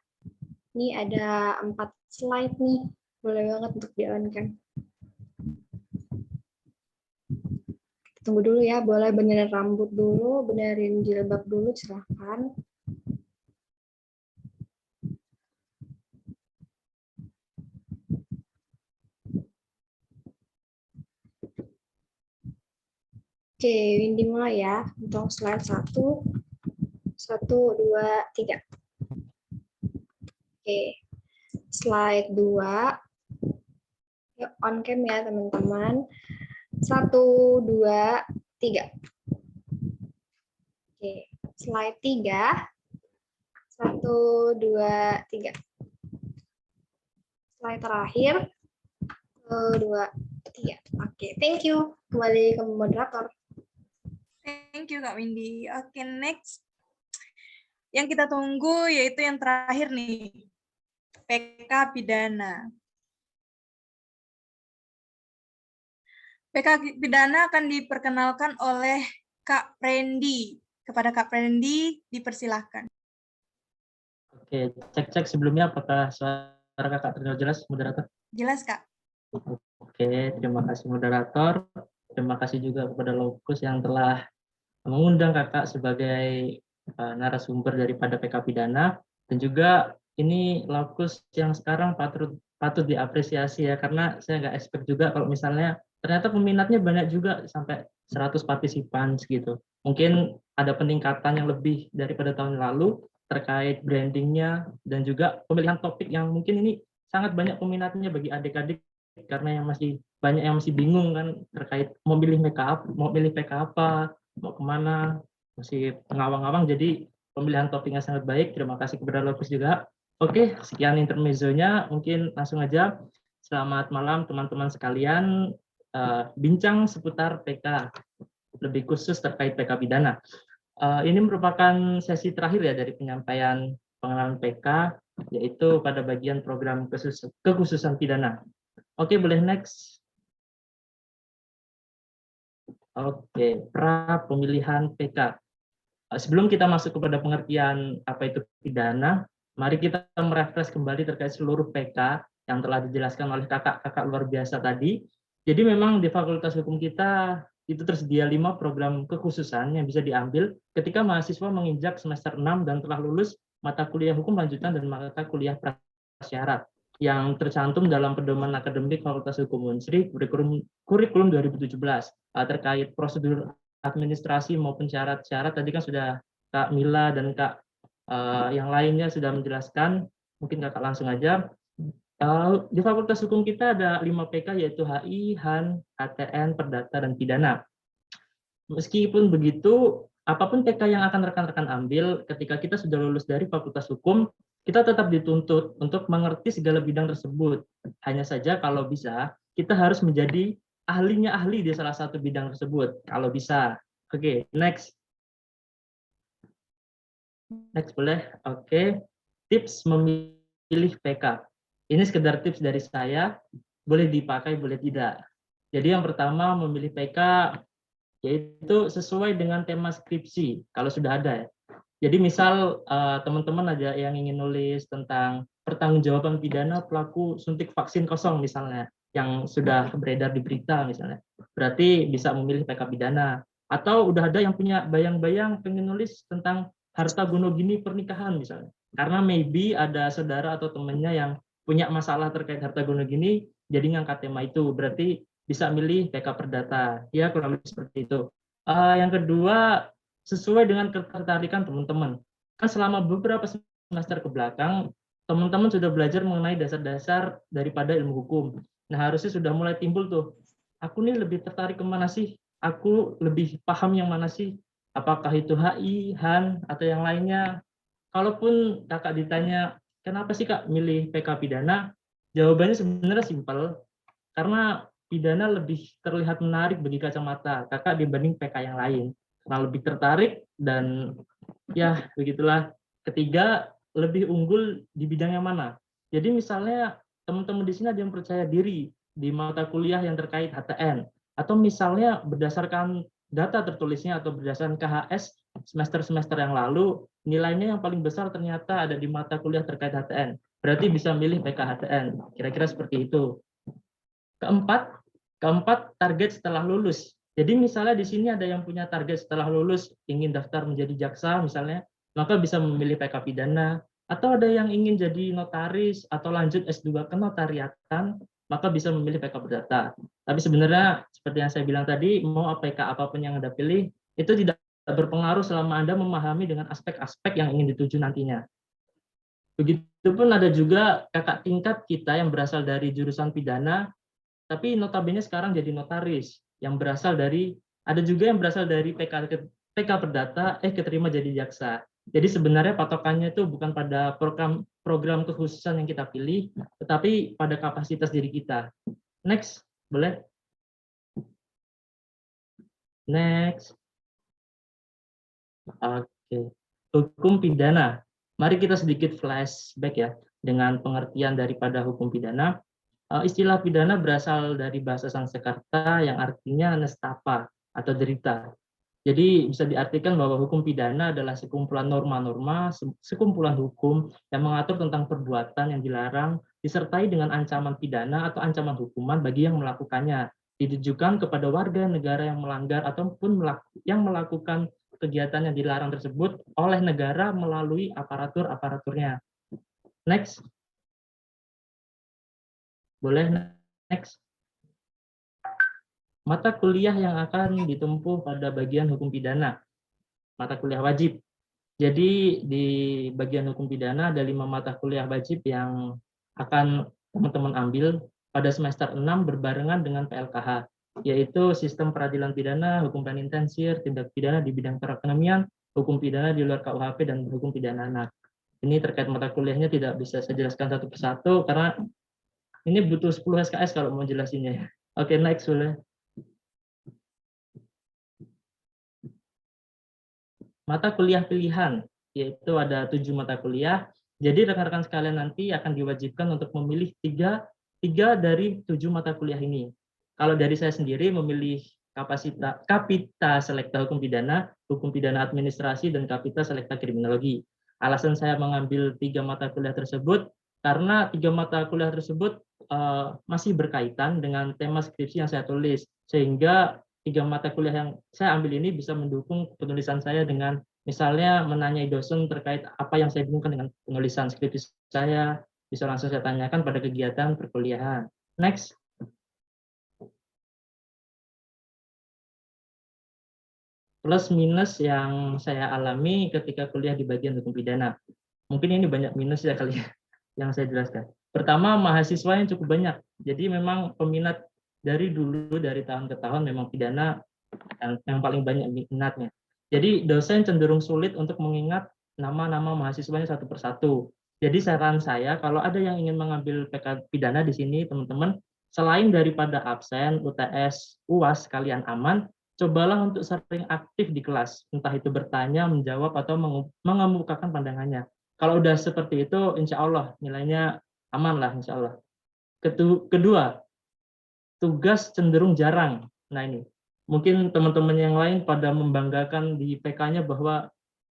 Ini ada 4 slide nih. Boleh banget untuk di on cam. Tunggu dulu ya, boleh benerin rambut dulu, benerin jilbab dulu, silahkan. Oke, Windy mulai ya. Untuk slide 1, 1, 2, 3. Oke, slide 2. Yuk, on cam ya teman-teman. 1, 2, 3. Oke, slide 3. 1, 2, 3. Slide terakhir. 1, 2, 3. Oke, thank you. Kembali ke moderator. Thank you Kak Windy. Oke, next. Yang kita tunggu yaitu yang terakhir nih. PK pidana. PK pidana akan diperkenalkan oleh Kak Prendi. Kepada Kak Prendi, dipersilahkan. Oke, cek sebelumnya apakah suara kakak terdengar jelas, moderator? Jelas, Kak. Oke, terima kasih moderator. Terima kasih juga kepada Lokus yang telah mengundang kakak sebagai narasumber daripada PK Pidana. Dan juga ini Lokus yang sekarang patut diapresiasi ya, karena saya nggak expect juga kalau misalnya ternyata peminatnya banyak juga sampai 100 partisipan gitu. Mungkin ada peningkatan yang lebih daripada tahun lalu terkait brandingnya dan juga pemilihan topik yang mungkin ini sangat banyak peminatnya bagi adik-adik karena yang masih banyak yang masih bingung kan terkait mau pilih PK apa, mau kemana, masih ngawang-ngawang. Jadi pemilihan topiknya sangat baik. Terima kasih kepada Lokus juga. Oke, sekian intermezzonya. Mungkin langsung aja. Selamat malam teman-teman sekalian. Bincang seputar PK, lebih khusus terkait PK Pidana. Ini merupakan sesi terakhir ya dari penyampaian pengenalan PK. yaitu pada bagian program kekhususan pidana. Oke, boleh next. Oke, pra pemilihan PK. Sebelum kita masuk kepada pengertian apa itu pidana, mari kita merefresh kembali terkait seluruh PK yang telah dijelaskan oleh kakak-kakak luar biasa tadi. Jadi memang di Fakultas Hukum kita itu tersedia 5 program kekhususan yang bisa diambil ketika mahasiswa menginjak semester 6 dan telah lulus mata kuliah hukum lanjutan dan mata kuliah prasyarat yang tercantum dalam pedoman akademik Fakultas Hukum Unsri kurikulum 2017 terkait prosedur administrasi maupun syarat-syarat. Tadi kan sudah Kak Mila dan Kak yang lainnya sudah menjelaskan, mungkin Kakak langsung aja. Di Fakultas Hukum kita ada 5 PK yaitu HI, HAN, HTN, Perdata, dan Pidana. Meskipun begitu, apapun PK yang akan rekan-rekan ambil ketika kita sudah lulus dari Fakultas Hukum, kita tetap dituntut untuk mengerti segala bidang tersebut. Hanya saja kalau bisa, kita harus menjadi ahlinya ahli di salah satu bidang tersebut, kalau bisa. Oke, next. Next boleh. Oke, tips memilih PK. Ini sekedar tips dari saya, boleh dipakai, boleh tidak. Jadi yang pertama, memilih PK yaitu sesuai dengan tema skripsi, kalau sudah ada ya. Jadi misal teman-teman ada yang ingin nulis tentang pertanggungjawaban pidana pelaku suntik vaksin kosong misalnya, yang sudah beredar di berita misalnya, berarti bisa memilih PK pidana. Atau udah ada yang punya bayang-bayang pengen nulis tentang harta gonogini pernikahan misalnya, karena maybe ada saudara atau temannya yang punya masalah terkait harta gonogini, jadi ngangkat tema itu, berarti bisa milih PK Perdata. Ya, kurang lebih seperti itu. Yang kedua, sesuai dengan ketertarikan teman-teman. Kan selama beberapa semester ke belakang, teman-teman sudah belajar mengenai dasar-dasar daripada ilmu hukum. Nah, harusnya sudah mulai timbul tuh, aku nih lebih tertarik kemana sih? Aku lebih paham yang mana sih? Apakah itu HI, HAN, atau yang lainnya? Kalaupun kakak ditanya, kenapa sih kak milih PK pidana? Jawabannya sebenarnya simpel, karena pidana lebih terlihat menarik bagi kacamata kakak dibanding PK yang lain. Karena lebih tertarik dan ya begitulah. Ketiga, lebih unggul di bidang yang mana. Jadi misalnya teman-teman di sini ada yang percaya diri di mata kuliah yang terkait HTN, atau misalnya berdasarkan data tertulisnya atau berdasarkan KHS semester-semester yang lalu, nilainya yang paling besar ternyata ada di mata kuliah terkait HTN. Berarti bisa milih PK HTN. Kira-kira seperti itu. Keempat, target setelah lulus. Jadi misalnya di sini ada yang punya target setelah lulus, ingin daftar menjadi jaksa misalnya, maka bisa memilih PK pidana. Atau ada yang ingin jadi notaris atau lanjut S2 kenotariatan, maka bisa memilih PK Perdata. Tapi sebenarnya seperti yang saya bilang tadi, mau PK apapun yang Anda pilih, itu tidak berpengaruh selama Anda memahami dengan aspek-aspek yang ingin dituju nantinya. Begitupun ada juga kakak tingkat kita yang berasal dari jurusan pidana, tapi notabene sekarang jadi notaris, yang berasal dari, ada juga yang berasal dari PK Perdata, keterima jadi jaksa. Jadi sebenarnya patokannya itu bukan pada program kekhususan yang kita pilih, tetapi pada kapasitas diri kita. Next, boleh? Next. Oke. Hukum pidana. Mari kita sedikit flashback ya, dengan pengertian daripada hukum pidana. Istilah pidana berasal dari bahasa Sanskerta yang artinya nestapa atau derita. Jadi bisa diartikan bahwa hukum pidana adalah sekumpulan norma-norma, sekumpulan hukum yang mengatur tentang perbuatan yang dilarang, disertai dengan ancaman pidana atau ancaman hukuman bagi yang melakukannya, ditujukan kepada warga negara yang melanggar ataupun yang melakukan kegiatan yang dilarang tersebut oleh negara melalui aparaturnya. Next. Boleh next. Mata kuliah yang akan ditempuh pada bagian hukum pidana. Mata kuliah wajib. Jadi di bagian hukum pidana ada 5 mata kuliah wajib yang akan teman-teman ambil pada semester 6 berbarengan dengan PLKH, yaitu sistem peradilan pidana, hukum penintensir, tindak pidana di bidang perekonomian, hukum pidana di luar KUHP, dan hukum pidana anak. Ini terkait mata kuliahnya tidak bisa saya jelaskan satu persatu karena ini butuh 10 SKS kalau mau jelasinnya. Oke, next boleh. Mata kuliah pilihan, yaitu ada 7 mata kuliah, Jadi rekan-rekan sekalian nanti akan diwajibkan untuk memilih tiga dari 7 mata kuliah ini. Kalau dari saya sendiri memilih Kapita Selekta Hukum Pidana Administrasi, dan Kapita Selekta Kriminologi. Alasan saya mengambil 3 mata kuliah tersebut karena 3 mata kuliah tersebut masih berkaitan dengan tema skripsi yang saya tulis, sehingga 3 mata kuliah yang saya ambil ini bisa mendukung penulisan saya dengan misalnya menanyai dosen terkait apa yang saya bingungkan dengan penulisan skripsi saya, bisa langsung saya tanyakan pada kegiatan perkuliahan. Next. Plus minus yang saya alami ketika kuliah di bagian hukum pidana. Mungkin ini banyak minus ya kali ya, yang saya jelaskan. Pertama, mahasiswa yang cukup banyak. Jadi memang peminat dari dulu, dari tahun ke tahun memang pidana yang paling banyak minatnya. Jadi dosen cenderung sulit untuk mengingat nama-nama mahasiswanya satu persatu. Jadi saran saya, kalau ada yang ingin mengambil PK pidana di sini, teman-teman, selain daripada absen, UTS, UAS kalian aman, cobalah untuk sering aktif di kelas, entah itu bertanya, menjawab, atau mengemukakan pandangannya. Kalau udah seperti itu, insya Allah nilainya aman lah, insya Allah. Kedua, tugas cenderung jarang. Nah ini, mungkin teman-teman yang lain pada membanggakan di PK-nya bahwa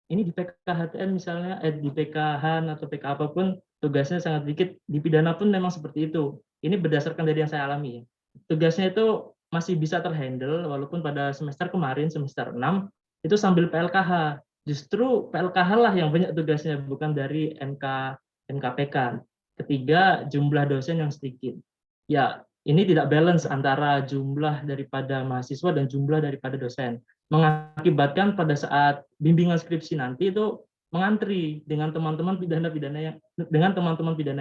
ini di PK-HTN misalnya, di PK-HAN atau PK apapun, tugasnya sangat sedikit. Di pidana pun memang seperti itu. Ini berdasarkan dari yang saya alami. Tugasnya itu masih bisa terhandle, walaupun pada semester kemarin, semester 6, itu sambil PLKH. Justru PLKH lah yang banyak tugasnya, bukan dari MKPK. Ketiga, jumlah dosen yang sedikit. Ya, ini tidak balance antara jumlah daripada mahasiswa dan jumlah daripada dosen. Mengakibatkan pada saat bimbingan skripsi nanti itu mengantri dengan teman-teman pidana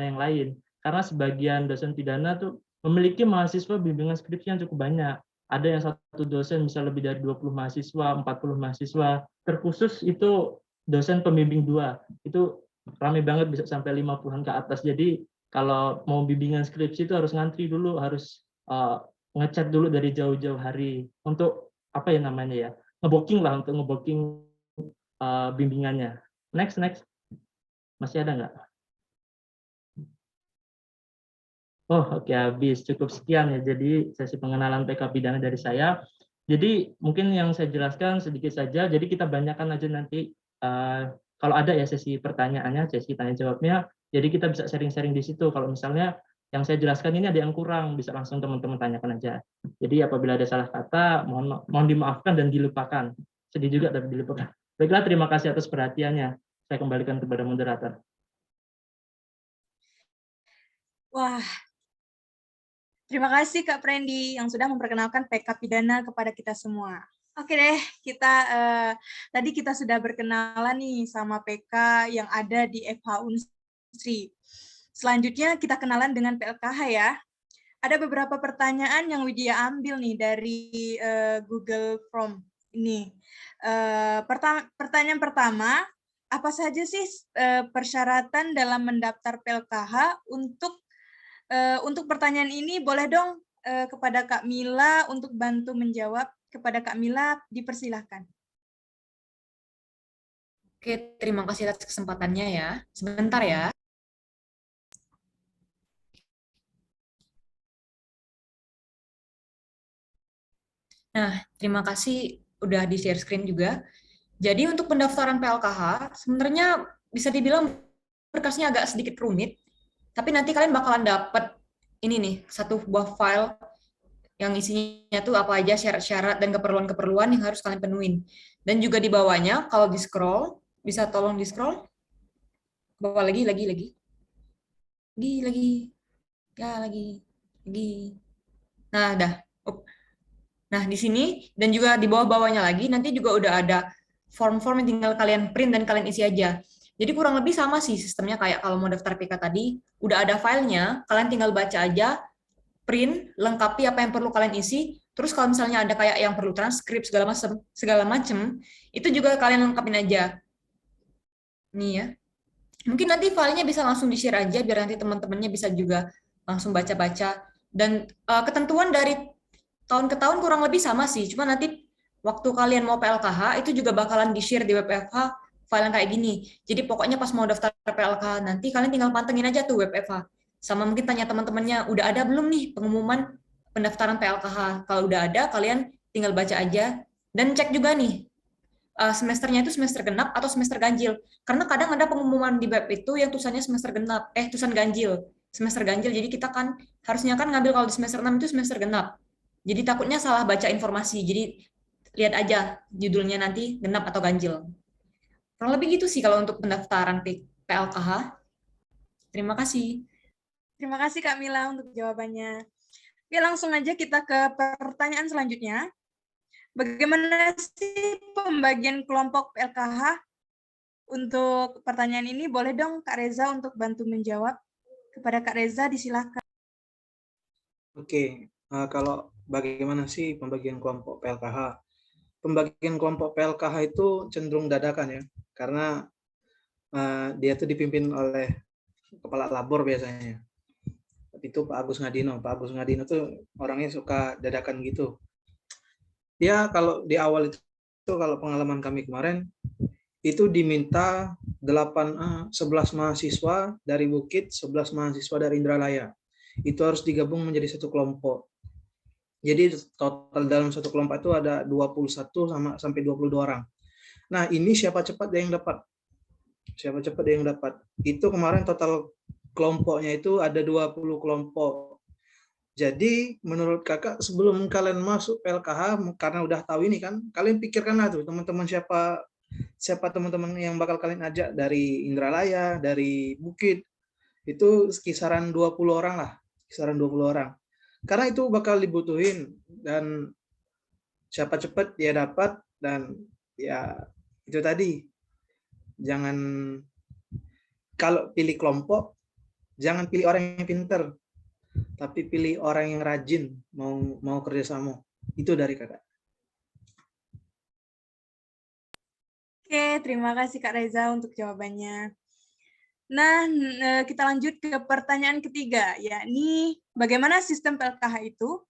yang lain. Karena sebagian dosen pidana tuh memiliki mahasiswa bimbingan skripsi yang cukup banyak. Ada yang satu dosen bisa lebih dari 20 mahasiswa, 40 mahasiswa. Terkhusus itu dosen pembimbing 2. Itu ramai banget, bisa sampai 50-an ke atas. Jadi kalau mau bimbingan skripsi itu harus ngantri dulu, harus ngechat dulu dari jauh-jauh hari untuk apa ya namanya ya, ngebooking lah, untuk ngebooking bimbingannya. Next. Masih ada nggak? Oh, oke, habis. Cukup sekian ya. Jadi sesi pengenalan PK pidana dari saya. Jadi mungkin yang saya jelaskan sedikit saja. Jadi kita banyakkan aja nanti kalau ada ya sesi pertanyaannya, sesi tanya jawabnya. Jadi kita bisa sharing-sharing di situ. Kalau misalnya yang saya jelaskan ini ada yang kurang, bisa langsung teman-teman tanyakan aja. Jadi apabila ada salah kata, mohon dimaafkan dan dilupakan. Sedih juga tapi dilupakan. Baiklah, terima kasih atas perhatiannya. Saya kembalikan kepada moderator. Wah, terima kasih Kak Prendi yang sudah memperkenalkan PK pidana kepada kita semua. Oke deh, tadi kita sudah berkenalan nih sama PK yang ada di FH Unsri. Selanjutnya kita kenalan dengan PLKH ya. Ada beberapa pertanyaan yang Widya ambil nih dari Google Form ini. Pertanyaan pertama, apa saja sih persyaratan dalam mendaftar PLKH? Untuk pertanyaan ini boleh dong kepada Kak Mila untuk bantu menjawab. Kepada Kak Mila, dipersilahkan. Oke, terima kasih atas kesempatannya ya. Sebentar ya. Nah, terima kasih udah di share screen juga. Jadi untuk pendaftaran PLKH, sebenarnya bisa dibilang berkasnya agak sedikit rumit, tapi nanti kalian bakalan dapat ini nih, satu buah file yang isinya tuh apa aja syarat-syarat dan keperluan-keperluan yang harus kalian penuhin. Dan juga di bawahnya, kalau di-scroll, bisa tolong di-scroll. Bawah lagi. Nah, dah. Nah, di sini dan juga di bawah-bawahnya lagi, nanti juga udah ada form-form yang tinggal kalian print dan kalian isi aja. Jadi kurang lebih sama sih sistemnya kayak kalau mau daftar PK tadi, udah ada filenya, kalian tinggal baca aja, print, lengkapi apa yang perlu kalian isi, terus kalau misalnya ada kayak yang perlu transkrip segala macam, itu juga kalian lengkapin aja. Nih ya. Mungkin nanti filenya bisa langsung di-share aja biar nanti teman-temannya bisa juga langsung baca-baca. Dan ketentuan dari tahun ke tahun kurang lebih sama sih, cuma nanti waktu kalian mau PLKH itu juga bakalan di-share di WPFH file yang kayak gini. Jadi pokoknya pas mau daftar PLKH nanti kalian tinggal pantengin aja tuh web Eva. Sama mungkin tanya teman-temannya, udah ada belum nih pengumuman pendaftaran PLKH? Kalau udah ada, kalian tinggal baca aja dan cek juga nih semesternya itu semester genap atau semester ganjil. Karena kadang ada pengumuman di web itu yang tulisannya semester genap, tulisan ganjil. Semester ganjil, jadi kita kan harusnya kan ngambil kalau di semester 6 itu semester genap. Jadi takutnya salah baca informasi. Jadi lihat aja judulnya nanti genap atau ganjil. Kurang lebih gitu sih kalau untuk pendaftaran PLKH. Terima kasih. Terima kasih Kak Mila untuk jawabannya. Oke, langsung aja kita ke pertanyaan selanjutnya. Bagaimana sih pembagian kelompok PLKH? Untuk pertanyaan ini, boleh dong Kak Reza untuk bantu menjawab. Kepada Kak Reza, disilakan. Oke, kalau bagaimana sih pembagian kelompok PLKH? Pembagian kelompok PLKH itu cenderung dadakan ya, karena dia tuh dipimpin oleh kepala labor biasanya. Itu Pak Agus Ngadino. Pak Agus Ngadino tuh orangnya suka dadakan gitu. Dia kalau di awal itu kalau pengalaman kami kemarin itu diminta 11 mahasiswa dari Bukit, 11 mahasiswa dari Indralaya. Itu harus digabung menjadi satu kelompok. Jadi total dalam satu kelompok itu ada 21 sampai 22 orang. Nah, ini siapa cepat yang dapat. Siapa cepat yang dapat. Itu kemarin total kelompoknya itu ada 20 kelompok. Jadi menurut kakak sebelum kalian masuk PLKH, karena udah tahu ini kan, kalian pikirkanlah tuh teman-teman siapa teman-teman yang bakal kalian ajak dari Indralaya, dari Bukit. Itu kisaran 20 orang lah, kisaran 20 orang. Karena itu bakal dibutuhin dan siapa cepat dia dapat dan ya itu tadi. Jangan kalau pilih kelompok jangan pilih orang yang pintar. Tapi pilih orang yang rajin mau kerjasama. Itu dari kakak. Oke, terima kasih Kak Reza untuk jawabannya. Nah, kita lanjut ke pertanyaan ketiga, yakni bagaimana sistem PLKH itu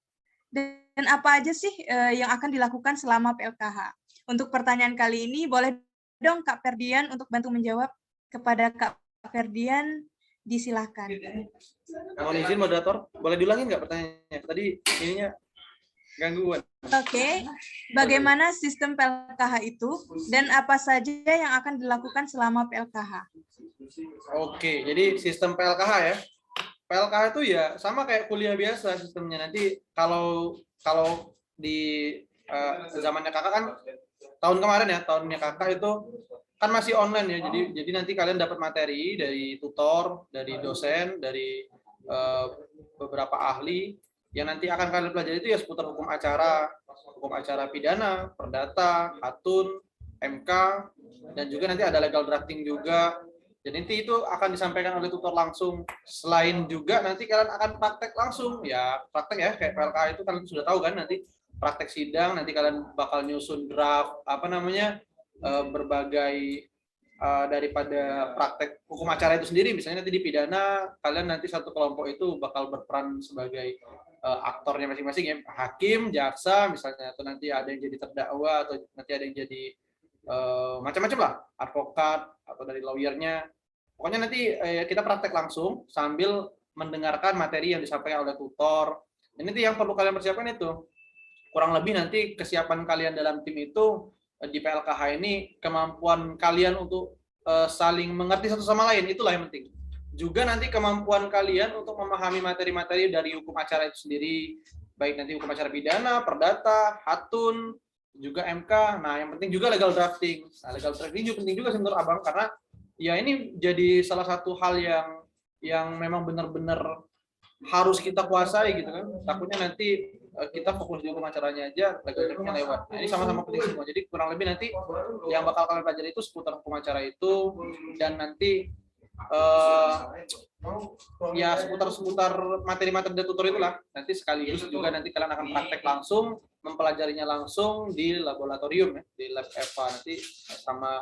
dan apa aja sih yang akan dilakukan selama PLKH? Untuk pertanyaan kali ini, boleh dong Kak Ferdian untuk bantu menjawab. Kepada Kak Ferdian, disilahkan. Mohon izin moderator, boleh diulangin nggak pertanyaannya? Tadi ininya gangguan. Oke, bagaimana sistem PLKH itu dan apa saja yang akan dilakukan selama PLKH? Oke, jadi sistem PLKH ya. PLKH itu ya sama kayak kuliah biasa sistemnya. Nanti kalau di zamannya kakak kan tahun kemarin ya, tahunnya kakak itu kan masih online ya. Jadi nanti kalian dapat materi dari tutor, dari dosen, dari beberapa ahli yang nanti akan kalian pelajari itu ya seputar hukum acara pidana, perdata, hatun, MK, dan juga nanti ada legal drafting juga. Jadi nanti itu akan disampaikan oleh tutor langsung. Selain juga nanti kalian akan praktek langsung. Ya praktek ya, kayak PLKH itu kalian sudah tahu kan, nanti praktek sidang, nanti kalian bakal nyusun draft, berbagai daripada praktek hukum acara itu sendiri. Misalnya nanti di pidana, kalian nanti satu kelompok itu bakal berperan sebagai aktornya masing-masing ya, hakim, jaksa misalnya, atau nanti ada yang jadi terdakwa, atau nanti ada yang jadi macam-macam lah, advokat, atau dari lawyernya. Pokoknya nanti kita praktek langsung sambil mendengarkan materi yang disampaikan oleh tutor. Dan itu yang perlu kalian persiapkan itu. Kurang lebih nanti kesiapan kalian dalam tim itu di PLKH ini, kemampuan kalian untuk saling mengerti satu sama lain, itulah yang penting. Juga nanti kemampuan kalian untuk memahami materi-materi dari hukum acara itu sendiri, baik nanti hukum acara pidana, perdata, hatun, juga MK. Nah, yang penting juga legal drafting. Nah, legal drafting juga penting juga menurut Abang, karena ya ini jadi salah satu hal yang memang benar-benar harus kita kuasai gitu kan. Takutnya nanti kita fokus di hukum acaranya aja, legal draftingnya lewat. Nah, ini sama-sama penting semua. Jadi kurang lebih nanti yang bakal kalian pelajari itu seputar hukum acara itu, dan nanti ya seputar materi-materi dari tutor itulah. Nanti sekaligus juga nanti kalian akan praktek langsung, mempelajarinya langsung di laboratorium ya, di lab Eva nanti sama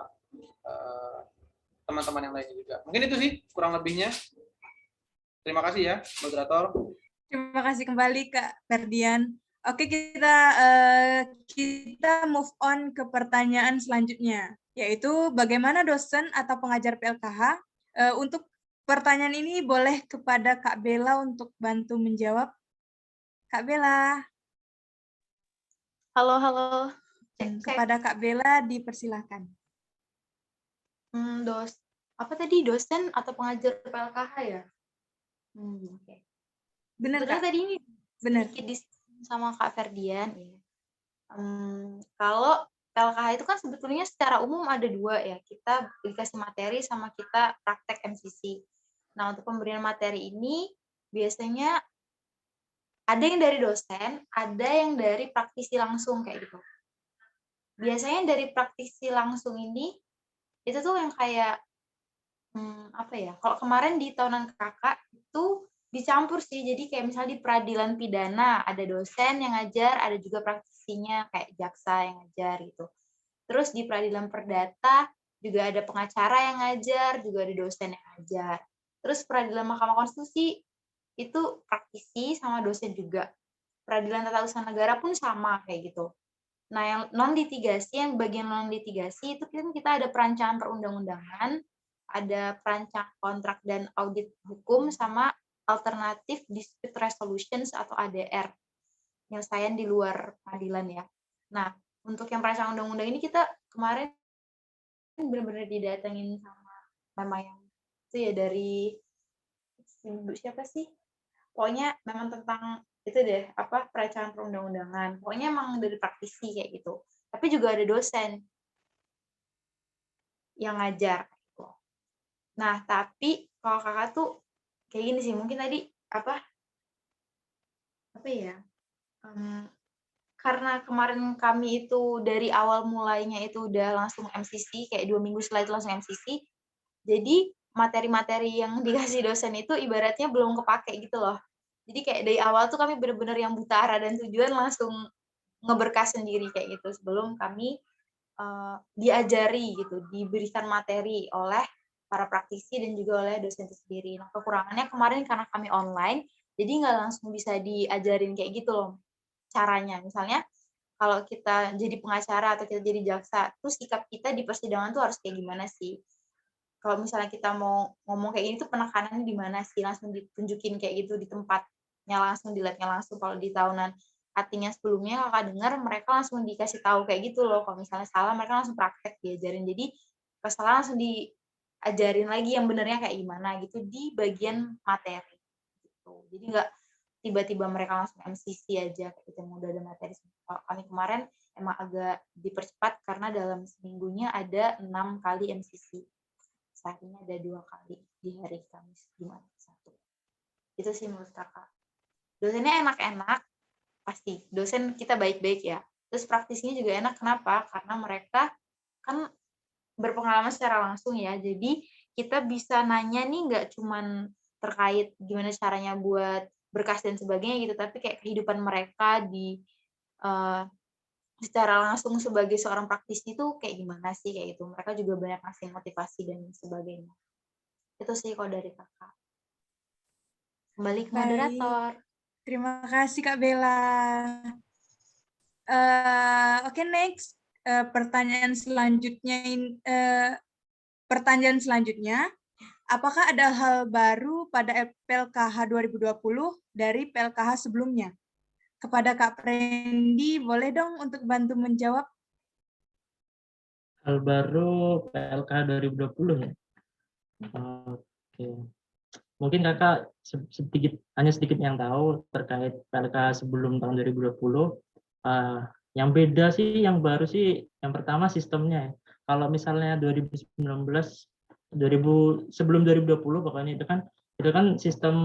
teman-teman yang lainnya juga. Mungkin itu sih kurang lebihnya. Terima kasih ya, moderator. Terima kasih kembali Kak Ferdian. Oke, kita move on ke pertanyaan selanjutnya, yaitu bagaimana dosen atau pengajar PLKH? Untuk pertanyaan ini boleh kepada Kak Bella untuk bantu menjawab. Kak Bella. Halo, halo. Cek. Kepada Kak Bella dipersilahkan. Apa tadi, dosen atau pengajar PLKH ya? Oke. Benar, Sebenarnya Kak? tadi ini Benar. sedikit sama Kak Ferdian ya. Kalau PLKH itu kan sebetulnya secara umum ada dua ya, kita dikasih materi sama kita praktek MCC. Nah, untuk pemberian materi ini biasanya ada yang dari dosen, ada yang dari praktisi langsung kayak gitu. Biasanya dari praktisi langsung ini itu tuh yang kayak apa ya? Kalau kemarin di tahunan kakak itu dicampur sih. Jadi kayak misalnya di peradilan pidana ada dosen yang ngajar, ada juga praktisinya kayak jaksa yang ngajar gitu. Terus di peradilan perdata juga ada pengacara yang ngajar, juga ada dosen yang ngajar. Terus peradilan Mahkamah Konstitusi itu praktisi sama dosen juga. Peradilan Tata Usaha Negara pun sama kayak gitu. Nah, yang non litigasi, yang bagian non litigasi itu kita ada perancangan perundang-undangan, ada perancang kontrak dan audit hukum, sama alternatif dispute resolutions atau ADR, penyelesaian di luar pengadilan ya. Nah, untuk yang perancang undang-undang ini kita kemarin benar-benar didatengin sama mama yang itu ya dari siapa sih? Pokoknya memang tentang itu deh, apa, perancangan perundang-undangan. Pokoknya emang dari praktisi kayak gitu. Tapi juga ada dosen yang ngajar. Nah, tapi kalau kakak tuh kayak gini sih, mungkin tadi apa ya? Karena kemarin kami itu dari awal mulainya itu udah langsung MCC, kayak 2 minggu setelah itu langsung MCC. Jadi materi-materi yang dikasih dosen itu ibaratnya belum kepake gitu loh. Jadi kayak dari awal tuh kami benar-benar yang buta arah dan tujuan langsung ngeberkas sendiri kayak gitu sebelum kami diajari gitu, diberikan materi oleh para praktisi dan juga oleh dosen itu sendiri. Nah, kekurangannya kemarin karena kami online, jadi nggak langsung bisa diajarin kayak gitu loh caranya. Misalnya kalau kita jadi pengacara atau kita jadi jaksa, terus sikap kita di persidangan tuh harus kayak gimana sih? Kalau misalnya kita mau ngomong kayak gini tuh penekanannya di mana sih, langsung ditunjukin kayak gitu di tempatnya langsung, dilihatnya langsung. Kalau di tahunan artinya sebelumnya kakak dengar mereka langsung dikasih tahu kayak gitu loh, kalau misalnya salah mereka langsung praktek diajarin, jadi kesalahan langsung diajarin lagi yang benernya kayak gimana gitu di bagian materi gitu. Jadi nggak tiba-tiba mereka langsung MCC aja kayak gitu, udah ada materi. Kalau kami kemarin emang agak dipercepat karena dalam seminggunya ada 6 kali MCC. Seharinya ada 2 kali di hari Kamis, Jumat, Sabtu. Itu sih menurut kakak. Dosennya enak-enak, pasti. Dosen kita baik-baik ya. Terus praktisinya juga enak. Kenapa? Karena mereka kan berpengalaman secara langsung ya. Jadi kita bisa nanya nih nggak cuman terkait gimana caranya buat berkas dan sebagainya gitu, tapi kayak kehidupan mereka di secara langsung sebagai seorang praktisi itu kayak gimana sih kayak gitu. Mereka juga banyak ngasih motivasi dan sebagainya. Itu sih kalau dari kakak. Kembali ke moderator. Terima kasih Kak Bella. Oke, next. Pertanyaan selanjutnya, apakah ada hal baru pada PLKH 2020 dari PLKH sebelumnya? Kepada Kak Prendi, boleh dong untuk bantu menjawab? Hal baru PLKH 2020 ya? Oke. Mungkin kakak hanya sedikit yang tahu terkait PLKH sebelum tahun 2020. Yang beda sih, yang baru sih, yang pertama sistemnya. Kalau misalnya 2019, sebelum 2020 pokoknya itu kan sistem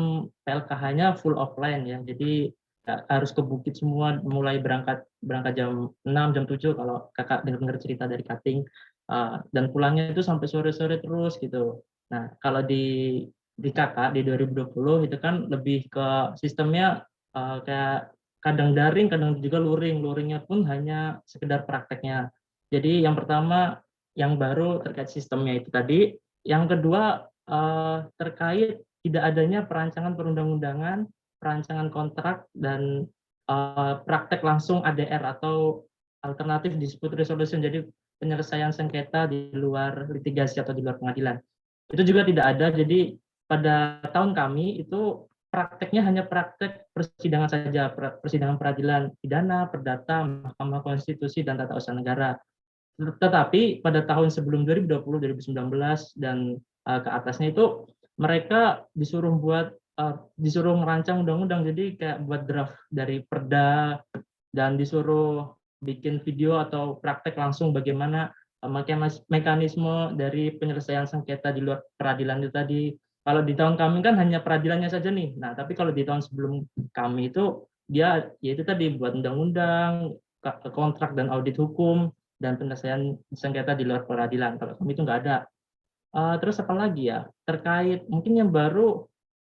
PLKH-nya full offline ya. Jadi harus ke bukit semua, mulai berangkat jam 6, jam 7 kalau kakak dengar cerita dari Kating, dan pulangnya itu sampai sore-sore terus gitu. Nah, kalau di kakak di 2020 itu kan lebih ke sistemnya kayak kadang daring, kadang juga luring. Luringnya pun hanya sekedar prakteknya. Jadi yang pertama yang baru terkait sistemnya itu tadi. Yang kedua terkait tidak adanya perancangan perundang-undangan, perancangan kontrak, dan praktek langsung ADR atau alternatif dispute resolution, jadi penyelesaian sengketa di luar litigasi atau di luar pengadilan. Itu juga tidak ada, jadi pada tahun kami itu prakteknya hanya praktek persidangan saja, persidangan peradilan pidana, perdata, Mahkamah Konstitusi, dan tata usaha negara. Tetapi pada tahun sebelum 2020, 2019, dan ke atasnya itu mereka disuruh merancang undang-undang, jadi kayak buat draft dari perda, dan disuruh bikin video atau praktek langsung bagaimana mekanisme dari penyelesaian sengketa di luar peradilan itu tadi. Kalau di tahun kami kan hanya peradilannya saja nih. Nah, tapi kalau di tahun sebelum kami itu dia yaitu tadi buat undang-undang, kontrak dan audit hukum, dan penyelesaian sengketa di luar peradilan. Kalau kami itu nggak ada. Terus apa lagi ya? Terkait mungkin yang baru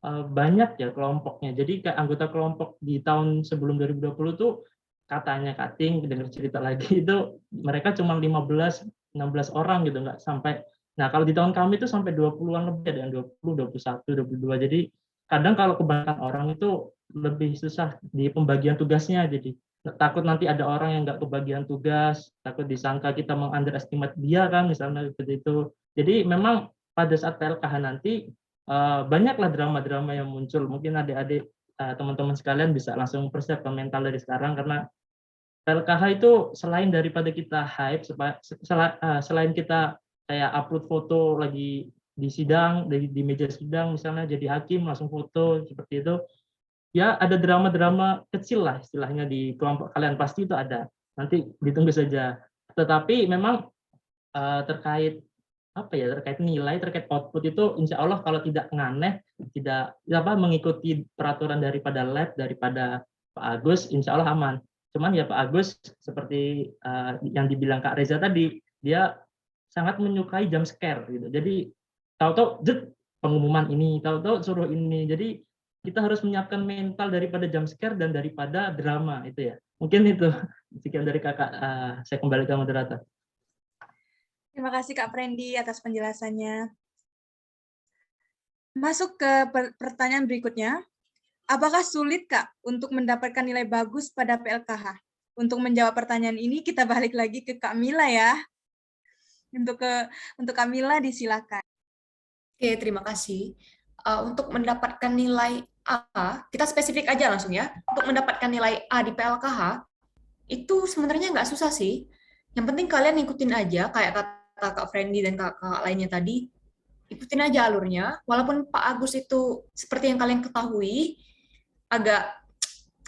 banyak ya kelompoknya. Jadi kayak anggota kelompok di tahun sebelum 2020 tuh katanya cutting, dengar cerita lagi itu mereka cuma 15-16 orang gitu, nggak sampai. Nah, kalau di tahun kami itu sampai 20-an lebih, ada yang 20, 21, 22. Jadi kadang kalau kebanyakan orang itu lebih susah di pembagian tugasnya, jadi takut nanti ada orang yang nggak kebagian tugas, takut disangka kita meng-underestimate dia kan, misalnya seperti itu. Jadi memang pada saat PLKH nanti banyaklah drama-drama yang muncul. Mungkin adik-adik teman-teman sekalian bisa langsung persiapkan mental dari sekarang, karena PLKH itu selain daripada kita hype, selain kita kayak upload foto lagi di sidang, di meja sidang misalnya jadi hakim langsung foto seperti itu, ya ada drama-drama kecil lah istilahnya di kelompok kalian, pasti itu ada. Nanti ditunggu saja. Tetapi memang terkait terkait nilai, terkait output itu insya Allah kalau tidak nganeh, tidak mengikuti peraturan daripada lab, daripada Pak Agus, insya Allah aman. Cuman ya Pak Agus seperti yang dibilang Kak Reza tadi, dia sangat menyukai jump scare gitu. Jadi tahu-tahu pengumuman ini, tahu-tahu suruh ini. Jadi kita harus menyiapkan mental daripada jump scare dan daripada drama itu ya. Mungkin itu sekian dari Kakak. Saya kembali ke moderator. Terima kasih Kak Prendi atas penjelasannya. Masuk ke pertanyaan berikutnya. Apakah sulit Kak untuk mendapatkan nilai bagus pada PLKH? Untuk menjawab pertanyaan ini kita balik lagi ke Kak Mila ya. Untuk Kak Mila disilakan. Oke, terima kasih. Untuk mendapatkan nilai A, kita spesifik aja langsung ya. Untuk mendapatkan nilai A di PLKH, itu sebenarnya nggak susah sih. Yang penting kalian ikutin aja, kayak kata Kak Friendly dan kakak lainnya tadi, ikutin aja alurnya. Walaupun Pak Agus itu, seperti yang kalian ketahui, agak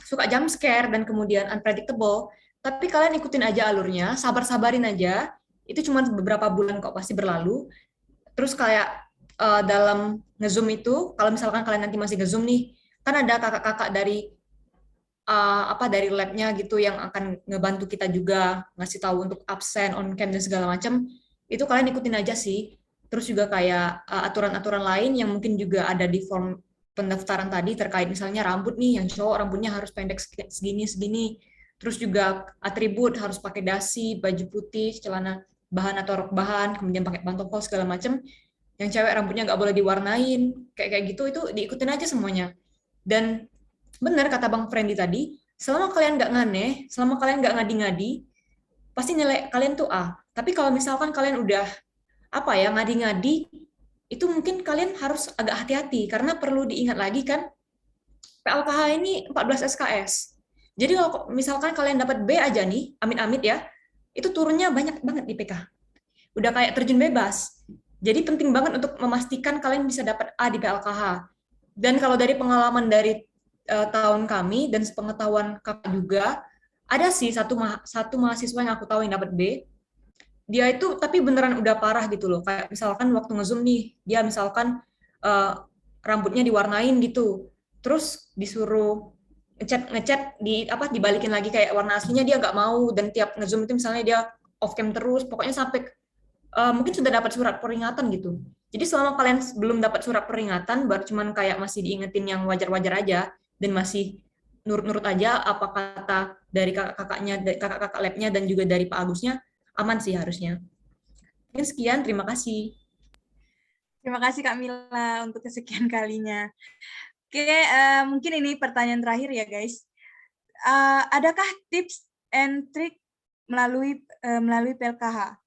suka jump scare dan kemudian unpredictable, tapi kalian ikutin aja alurnya, sabar-sabarin aja. Itu cuma beberapa bulan kok pasti berlalu. Terus kayak dalam nge-zoom itu, kalau misalkan kalian nanti masih nge-zoom nih, kan ada kakak-kakak dari dari lab-nya gitu yang akan ngebantu kita juga, ngasih tahu untuk absen, on cam dan segala macam. Itu kalian ikutin aja sih. Terus juga kayak aturan-aturan lain yang mungkin juga ada di form pendaftaran tadi terkait misalnya rambut nih, yang cowok rambutnya harus pendek segini. Terus juga atribut harus pakai dasi, baju putih, celana bahan atau rok bahan, kemudian pakai pantofel segala macam. Yang cewek rambutnya nggak boleh diwarnain, kayak gitu, itu diikutin aja semuanya. Dan benar kata Bang Friendly tadi, selama kalian nggak nganeh, selama kalian nggak ngadi-ngadi, pasti nilai kalian tuh A. Tapi kalau misalkan kalian udah ngadi-ngadi, itu mungkin kalian harus agak hati-hati, karena perlu diingat lagi kan, PLKH ini 14 SKS. Jadi kalau misalkan kalian dapat B aja nih, amit-amit ya, itu turunnya banyak banget di PK. Udah kayak terjun bebas. Jadi penting banget untuk memastikan kalian bisa dapat A di PLKH. Dan kalau dari pengalaman dari tahun kami dan sepengetahuan kakak juga, ada sih satu mahasiswa yang aku tahu yang dapat B. Dia itu tapi beneran udah parah gitu loh. Kayak misalkan waktu nge-zoom nih, dia misalkan rambutnya diwarnain gitu. Terus disuruh ngecat dibalikin lagi kayak warna aslinya, dia nggak mau, dan tiap nge-zoom itu misalnya dia off cam terus, pokoknya sampai mungkin sudah dapat surat peringatan gitu. Jadi selama kalian belum dapat surat peringatan, baru cuman kayak masih diingetin yang wajar-wajar aja dan masih nurut-nurut aja apa kata dari kakak-kakak labnya dan juga dari Pak Agusnya, aman sih harusnya. Mungkin sekian, terima kasih. Terima kasih Kak Mila untuk kesekian kalinya. Oke, mungkin ini pertanyaan terakhir ya guys. adakah tips and trick melalui PLKH?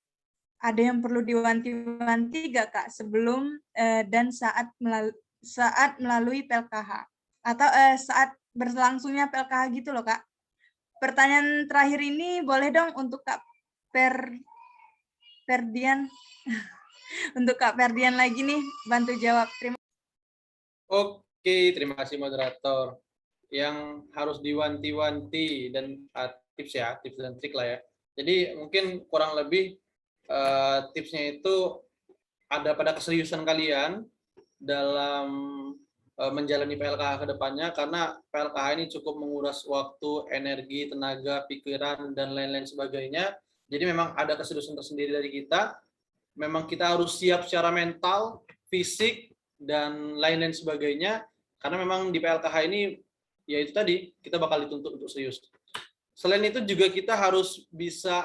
Ada yang perlu diwanti-wanti gak Kak sebelum dan saat melalui PLKH? Atau saat berlangsungnya PLKH gitu loh Kak. Pertanyaan terakhir ini boleh dong untuk Kak Ferdian. Untuk Kak Ferdian lagi nih, bantu jawab. Oke, terima kasih moderator. Yang harus diwanti-wanti dan tips ya, tips dan trik lah ya. Jadi mungkin kurang lebih tipsnya itu ada pada keseriusan kalian dalam menjalani PLKH ke depannya, karena PLKH ini cukup menguras waktu, energi, tenaga, pikiran, dan lain-lain sebagainya. Jadi memang ada keseriusan tersendiri dari kita. Memang kita harus siap secara mental, fisik, dan lain-lain sebagainya, karena memang di PLKH ini ya itu tadi kita bakal dituntut untuk serius. Selain itu juga kita harus bisa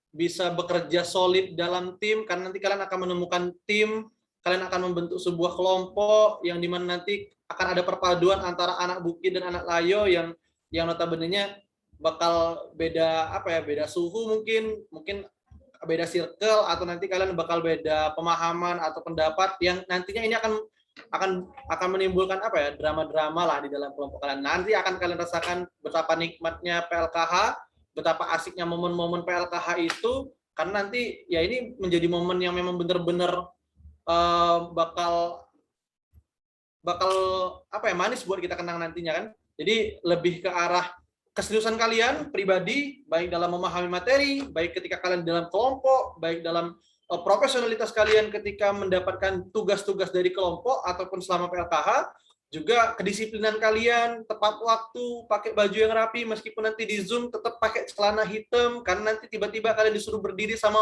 bisa bekerja solid dalam tim, karena nanti kalian akan menemukan tim, kalian akan membentuk sebuah kelompok yang dimana nanti akan ada perpaduan antara anak Bukit dan anak Layo yang notabene-nya bakal beda beda suhu, mungkin beda circle, atau nanti kalian bakal beda pemahaman atau pendapat yang nantinya ini akan menimbulkan drama-drama lah di dalam kelompok kalian. Nanti akan kalian rasakan betapa nikmatnya PLKH, betapa asiknya momen-momen PLKH itu, karena nanti ya ini menjadi momen yang memang benar-benar bakal manis buat kita kenang nantinya kan. Jadi lebih ke arah keseriusan kalian pribadi, baik dalam memahami materi, baik ketika kalian dalam kelompok, baik dalam profesionalitas kalian ketika mendapatkan tugas-tugas dari kelompok ataupun selama PLKH, juga kedisiplinan kalian, tepat waktu, pakai baju yang rapi, meskipun nanti di Zoom tetap pakai celana hitam, karena nanti tiba-tiba kalian disuruh berdiri sama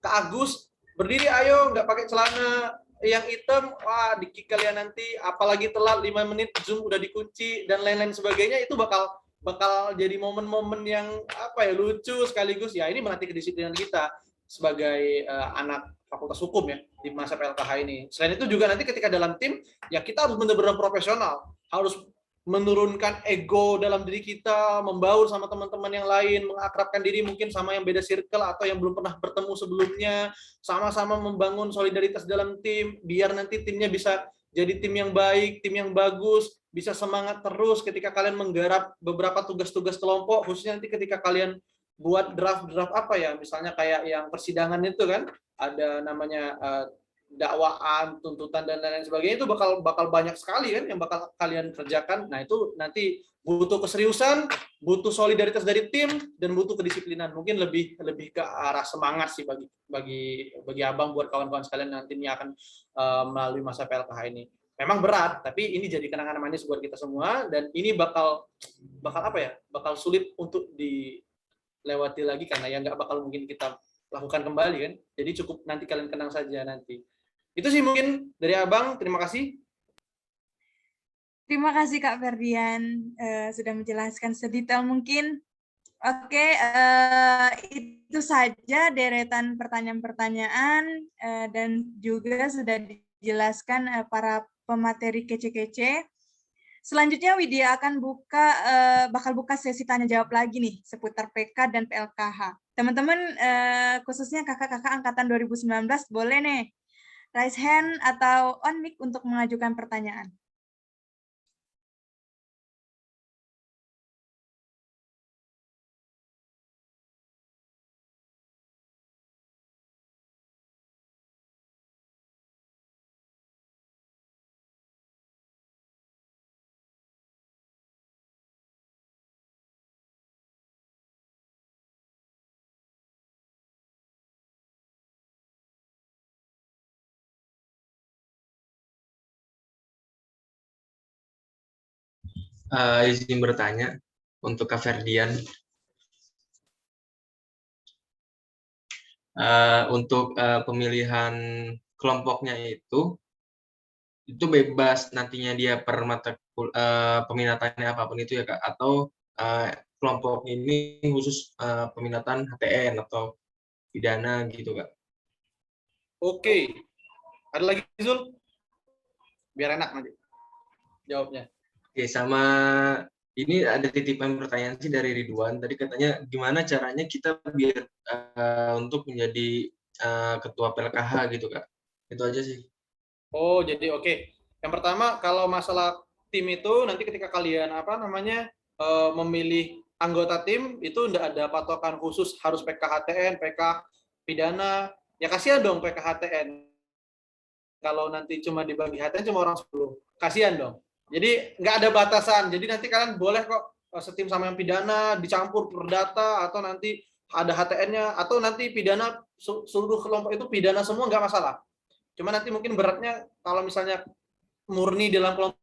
Kak Agus, berdiri ayo, nggak pakai celana yang hitam, wah dikik kalian nanti, apalagi telat 5 menit, Zoom udah dikunci, dan lain-lain sebagainya, itu bakal jadi momen-momen yang lucu sekaligus ya ini melatih kedisiplinan kita sebagai anak Fakultas Hukum ya di masa PLKH ini. Selain itu juga nanti ketika dalam tim ya kita harus benar-benar profesional, harus menurunkan ego dalam diri kita, membaur sama teman-teman yang lain, mengakrabkan diri mungkin sama yang beda circle atau yang belum pernah bertemu sebelumnya, sama-sama membangun solidaritas dalam tim biar nanti timnya bisa jadi tim yang baik, tim yang bagus, bisa semangat terus ketika kalian menggarap beberapa tugas-tugas kelompok, khususnya nanti ketika kalian buat draft-draft misalnya kayak yang persidangan itu kan, ada namanya dakwaan, tuntutan, dan lain-lain sebagainya, itu bakal banyak sekali kan yang bakal kalian kerjakan. Nah itu nanti butuh keseriusan, butuh solidaritas dari tim, dan butuh kedisiplinan. Mungkin lebih ke arah semangat sih bagi abang buat kawan-kawan sekalian nantinya akan melalui masa PLKH ini. Memang berat, tapi ini jadi kenangan manis buat kita semua, dan ini bakal sulit untuk dilewati lagi karena ya nggak bakal mungkin kita lakukan kembali kan. Jadi cukup nanti kalian kenang saja nanti. Itu sih mungkin dari abang. Terima kasih. Terima kasih Kak Ferdian sudah menjelaskan sedetail mungkin. Oke, itu saja deretan pertanyaan-pertanyaan dan juga sudah dijelaskan para pemateri kece-kece. Selanjutnya Widya akan bakal buka sesi tanya jawab lagi nih seputar PK dan PLKH. Teman-teman khususnya kakak-kakak angkatan 2019 boleh nih raise hand atau on mic untuk mengajukan pertanyaan. Izin bertanya untuk Kak Ferdian. Untuk pemilihan kelompoknya itu bebas nantinya dia per mata peminatannya apapun itu ya Kak, atau kelompok ini khusus peminatan HTN atau pidana gitu Kak? Oke. Ada lagi Zul? Biar enak nanti jawabnya. Oke, sama Ini ada titipan pertanyaan sih dari Ridwan. Tadi katanya gimana caranya kita biar untuk menjadi ketua PLKH gitu Kak. Itu aja sih. Oh, jadi oke. Yang pertama kalau masalah tim itu nanti ketika kalian memilih anggota tim itu tidak ada patokan khusus harus PKHTN, PK pidana. Ya kasihan dong PKHTN. Kalau nanti cuma dibagi HTN cuma orang 10. Kasihan dong. Jadi nggak ada batasan. Jadi nanti kalian boleh kok setim sama yang pidana, dicampur perdata, atau nanti ada HTN-nya, atau nanti pidana seluruh kelompok itu pidana semua nggak masalah. Cuma nanti mungkin beratnya kalau misalnya murni dalam kelompok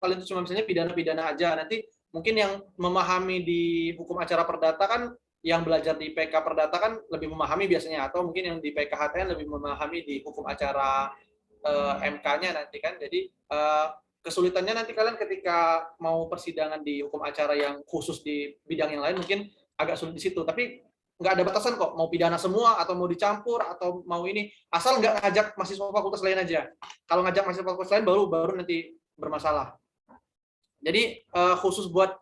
kalian itu cuma misalnya pidana-pidana aja. Nanti mungkin yang memahami di hukum acara perdata kan yang belajar di PK perdata kan lebih memahami biasanya, atau mungkin yang di PK HTN lebih memahami di hukum acara MK-nya nanti kan. Jadi kesulitannya nanti kalian ketika mau persidangan di hukum acara yang khusus di bidang yang lain mungkin agak sulit di situ. Tapi nggak ada batasan kok, mau pidana semua atau mau dicampur atau mau ini, asal nggak ngajak mahasiswa fakultas lain aja. Kalau ngajak mahasiswa fakultas lain baru nanti bermasalah. Jadi khusus buat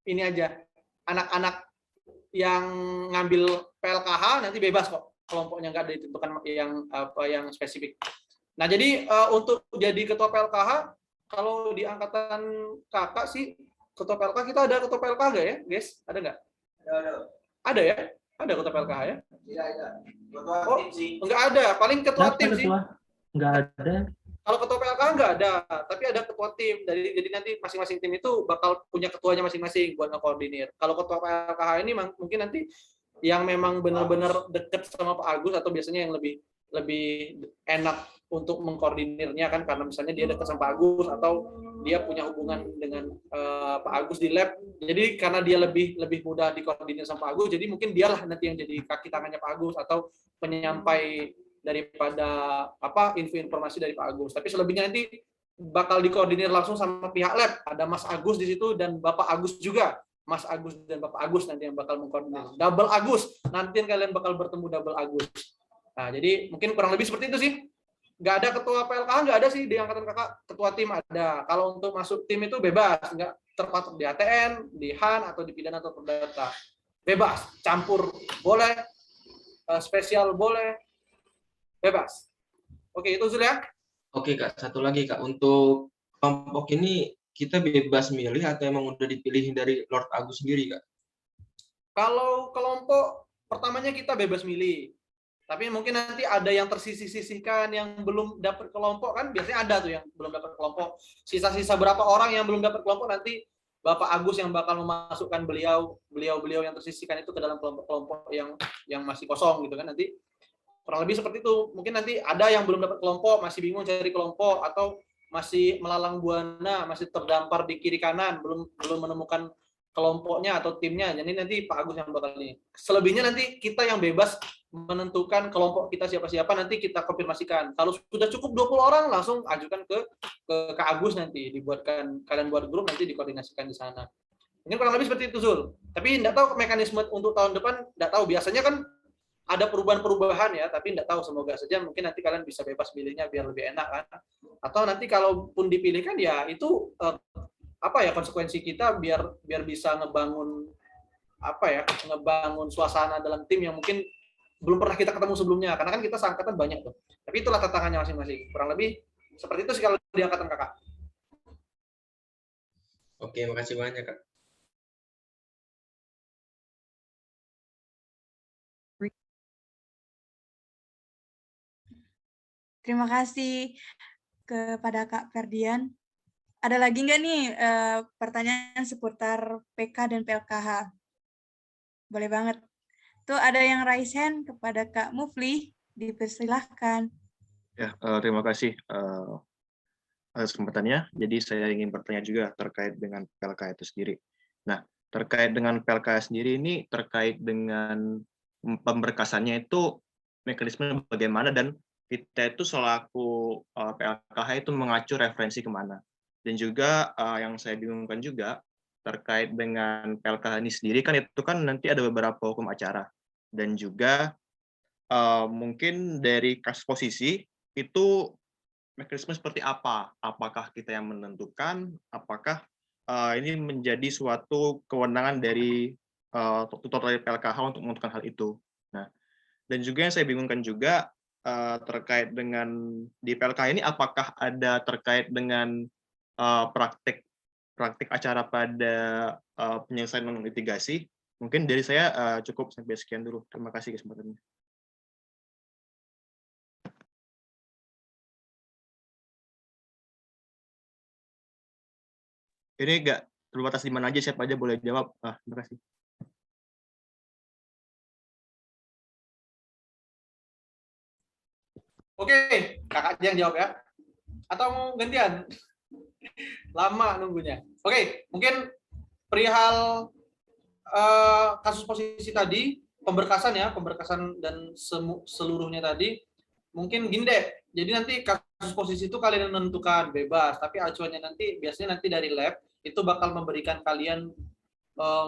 ini aja, anak-anak yang ngambil PLKH nanti bebas kok, kelompoknya nggak ada ditentukan yang spesifik. Nah, jadi untuk jadi ketua PLKH, kalau di angkatan kakak sih, ketua PLKH kita ada ketua PLKH nggak ya, guys? Ada nggak? Ada ya? Ada ketua PLKH ya? Tidak ada. Ketua tim sih. Nggak ada, paling ketua tim sih. Nggak ada. Kalau ketua PLKH nggak ada, tapi ada ketua tim. Jadi nanti masing-masing tim itu bakal punya ketuanya masing-masing buat ngekoordinir. Kalau ketua PLKH ini mungkin nanti yang memang benar-benar deket sama Pak Agus, atau biasanya yang lebih enak untuk mengkoordinirnya kan, karena misalnya dia dekat sama Pak Agus atau dia punya hubungan dengan Pak Agus di lab. Jadi karena dia lebih mudah dikoordinir sama Pak Agus, jadi mungkin dialah nanti yang jadi kaki tangannya Pak Agus atau penyampai daripada info-informasi dari Pak Agus. Tapi selebihnya nanti bakal dikoordinir langsung sama pihak lab. Ada Mas Agus di situ dan Bapak Agus juga. Mas Agus dan Bapak Agus nanti yang bakal mengkoordinir. Double Agus. Nanti kalian bakal bertemu double Agus. Nah, jadi mungkin kurang lebih seperti itu sih. Nggak ada ketua PLKH, nggak ada sih di angkatan kakak. Ketua tim ada. Kalau untuk masuk tim itu bebas. Nggak terpatok di ATN, di HAN, atau di pidana atau perdata. Bebas. Campur boleh. Spesial boleh. Bebas. Oke, itu Zul ya. Oke Kak, satu lagi Kak. Untuk kelompok ini kita bebas milih atau emang udah dipilih dari Lord Agus sendiri Kak? Kalau kelompok pertamanya kita bebas milih. Tapi mungkin nanti ada yang tersisih-sisihkan yang belum dapat kelompok kan, biasanya ada tuh yang belum dapat kelompok. Sisa-sisa berapa orang yang belum dapat kelompok nanti Bapak Agus yang bakal memasukkan beliau yang tersisihkan itu ke dalam kelompok-kelompok yang masih kosong gitu kan. Nanti kurang lebih seperti itu. Mungkin nanti ada yang belum dapat kelompok, masih bingung cari kelompok, atau masih melalang buana, masih terdampar di kiri kanan, belum menemukan kelompoknya atau timnya. Jadi nanti Pak Agus yang bakal ini. Selebihnya nanti kita yang bebas menentukan kelompok kita siapa-siapa, nanti kita konfirmasikan. Kalau sudah cukup 20 orang, langsung ajukan ke Kak Agus, nanti dibuatkan, kalian buat grup, nanti dikoordinasikan di sana. Mungkin kurang lebih seperti itu, Zul. Tapi tidak tahu mekanisme untuk tahun depan, tidak tahu. Biasanya kan ada perubahan-perubahan ya, tapi tidak tahu, semoga saja mungkin nanti kalian bisa bebas pilihnya biar lebih enak kan. Atau nanti kalaupun dipilihkan ya itu konsekuensi kita biar bisa ngebangun suasana dalam tim yang mungkin belum pernah kita ketemu sebelumnya, karena kan kita seangkatan banyak tuh. Tapi itulah tantangannya masing-masing. Kurang lebih seperti itu sih kalau di angkatan kakak. Oke, makasih banyak Kak. Terima kasih kepada Kak Ferdian. Ada lagi nggak nih pertanyaan seputar PK dan PLKH? Boleh banget. Tuh ada yang raise hand kepada Kak Mufli, dipersilahkan. Ya, terima kasih atas kesempatannya. Jadi saya ingin bertanya juga terkait dengan PLK itu sendiri. Nah, terkait dengan PLK sendiri ini terkait dengan pemberkasannya itu mekanisme bagaimana, dan kita itu selaku PLKH itu mengacu referensi kemana. Dan juga yang saya bingungkan juga terkait dengan PLKH ini sendiri kan itu kan nanti ada beberapa hukum acara. Dan juga mungkin dari kasus posisi itu mekanisme seperti apa? Apakah kita yang menentukan? Apakah ini menjadi suatu kewenangan dari tutor dari PLKH untuk menentukan hal itu. Nah, dan juga yang saya bingungkan juga terkait dengan di PLKH ini apakah ada terkait dengan praktik acara pada penyelesaian non litigasi. Mungkin dari saya cukup sampai sekian dulu. Terima kasih kesempatannya. Ini nggak terbatas di mana aja, siapa aja boleh jawab. Terima kasih. Oke, kakak aja yang jawab ya. Atau mau gantian? Lama nunggunya. Oke, mungkin perihal kasus posisi tadi, pemberkasan dan seluruhnya tadi, mungkin gini deh. Jadi nanti kasus posisi itu kalian menentukan bebas, tapi acuannya nanti biasanya nanti dari lab itu bakal memberikan kalian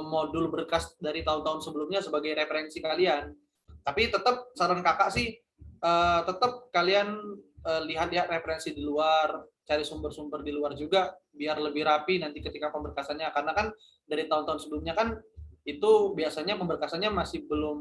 modul berkas dari tahun-tahun sebelumnya sebagai referensi kalian. Tapi tetap saran kakak sih tetap kalian lihat-lihat referensi di luar, cari sumber-sumber di luar juga biar lebih rapi nanti ketika pemberkasannya, karena kan dari tahun-tahun sebelumnya kan itu biasanya pemberkasannya masih belum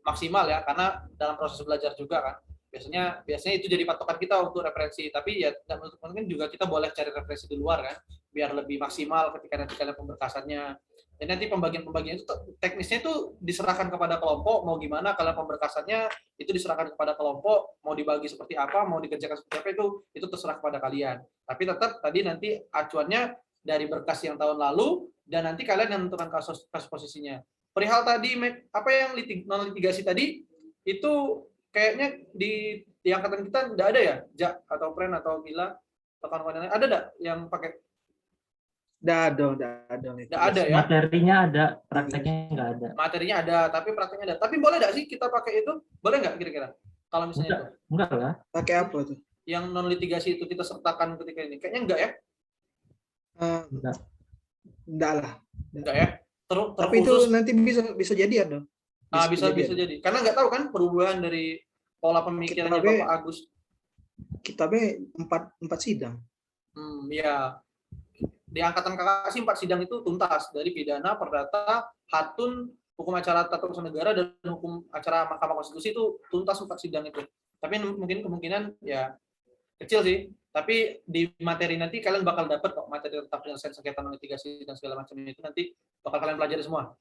maksimal ya, karena dalam proses belajar juga kan biasanya itu jadi patokan kita untuk referensi, tapi ya mungkin juga kita boleh cari referensi di luar kan biar lebih maksimal ketika nanti kalian pemberkasannya. Dan nanti pembagian itu teknisnya itu diserahkan kepada kelompok, mau gimana kalian pemberkasannya itu diserahkan kepada kelompok, mau dibagi seperti apa, mau dikerjakan seperti apa, itu terserah kepada kalian. Tapi tetap tadi nanti acuannya dari berkas yang tahun lalu, dan nanti kalian yang menentukan kasus posisinya. Perihal tadi apa yang non litigasi tadi itu kayaknya di angkatan kita tidak ada ya, Jak atau Pren atau Mila atau kawan-kawan ada enggak yang pakai? Nggak ada ya. Materinya ada, prakteknya nggak ada. Materinya ada, tapi prakteknya ada. Tapi boleh nggak sih kita pakai itu? Boleh nggak kira-kira? Kalau misalnya enggak lah. Pakai apa tuh? Yang non litigasi itu kita sertakan ketika ini? Kayaknya enggak ya? Enggak lah. Enggak ya? Tapi itu nanti bisa jadi ada. Bisa jadi. Karena nggak tahu kan perubahan dari pola pemikirannya Bapak Agus. Kitabnya 4 sidang. Ya. Di angkatan kakak sih 4 sidang itu tuntas, dari pidana, perdata, hatun, hukum acara tata usaha negara, dan hukum acara Mahkamah Konstitusi itu tuntas 4 sidang itu. Tapi mungkin kemungkinan ya kecil sih. Tapi di materi nanti kalian bakal dapat kok materi tentang penyelesaian sengketa non litigasi dan segala macam itu nanti bakal kalian pelajari semua.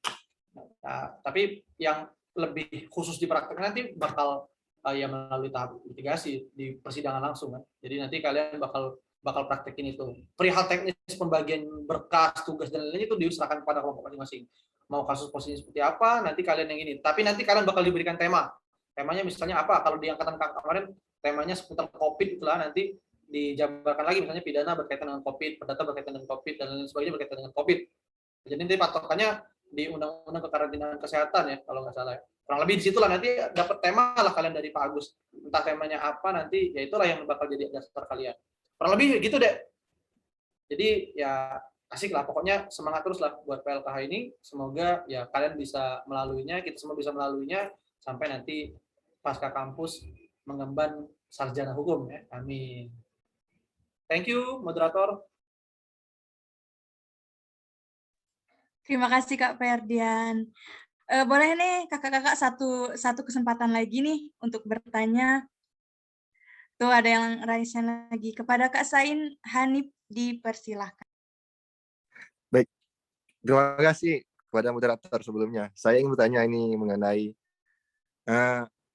Nah, tapi yang lebih khusus di praktek nanti bakal ya melalui tahap litigasi di persidangan langsung kan. Jadi nanti kalian bakal praktekin itu. Perihal teknis pembagian berkas, tugas dan lain-lain itu diserahkan kepada kelompok masing-masing. Mau kasus posisi seperti apa, nanti kalian yang ini. Tapi nanti kalian bakal diberikan tema. Temanya misalnya apa? Kalau di angkatan kemarin temanya seputar COVID itulah, nanti dijabarkan lagi misalnya pidana berkaitan dengan COVID, perdata berkaitan dengan COVID, dan lain sebagainya berkaitan dengan COVID. Jadi nanti patokannya di Undang-Undang Kekarantinaan Kesehatan ya, kalau nggak salah ya. Kurang lebih di situlah nanti dapat tema lah kalian dari Pak Agus. Entah temanya apa nanti, ya itulah yang bakal jadi dasar kalian. Kurang lebih gitu deh. Jadi ya asik lah, pokoknya semangat terus lah buat PLKH ini. Semoga ya kalian bisa melaluinya, kita semua bisa melaluinya sampai nanti pasca kampus mengemban sarjana hukum ya. Amin. Thank you, moderator. Terima kasih Kak Ferdian. Boleh nih kakak-kakak satu kesempatan lagi nih untuk bertanya. Tuh ada yang raise lagi. Kepada Kak Sain Hanif dipersilahkan. Baik, terima kasih kepada moderator sebelumnya. Saya ingin bertanya ini mengenai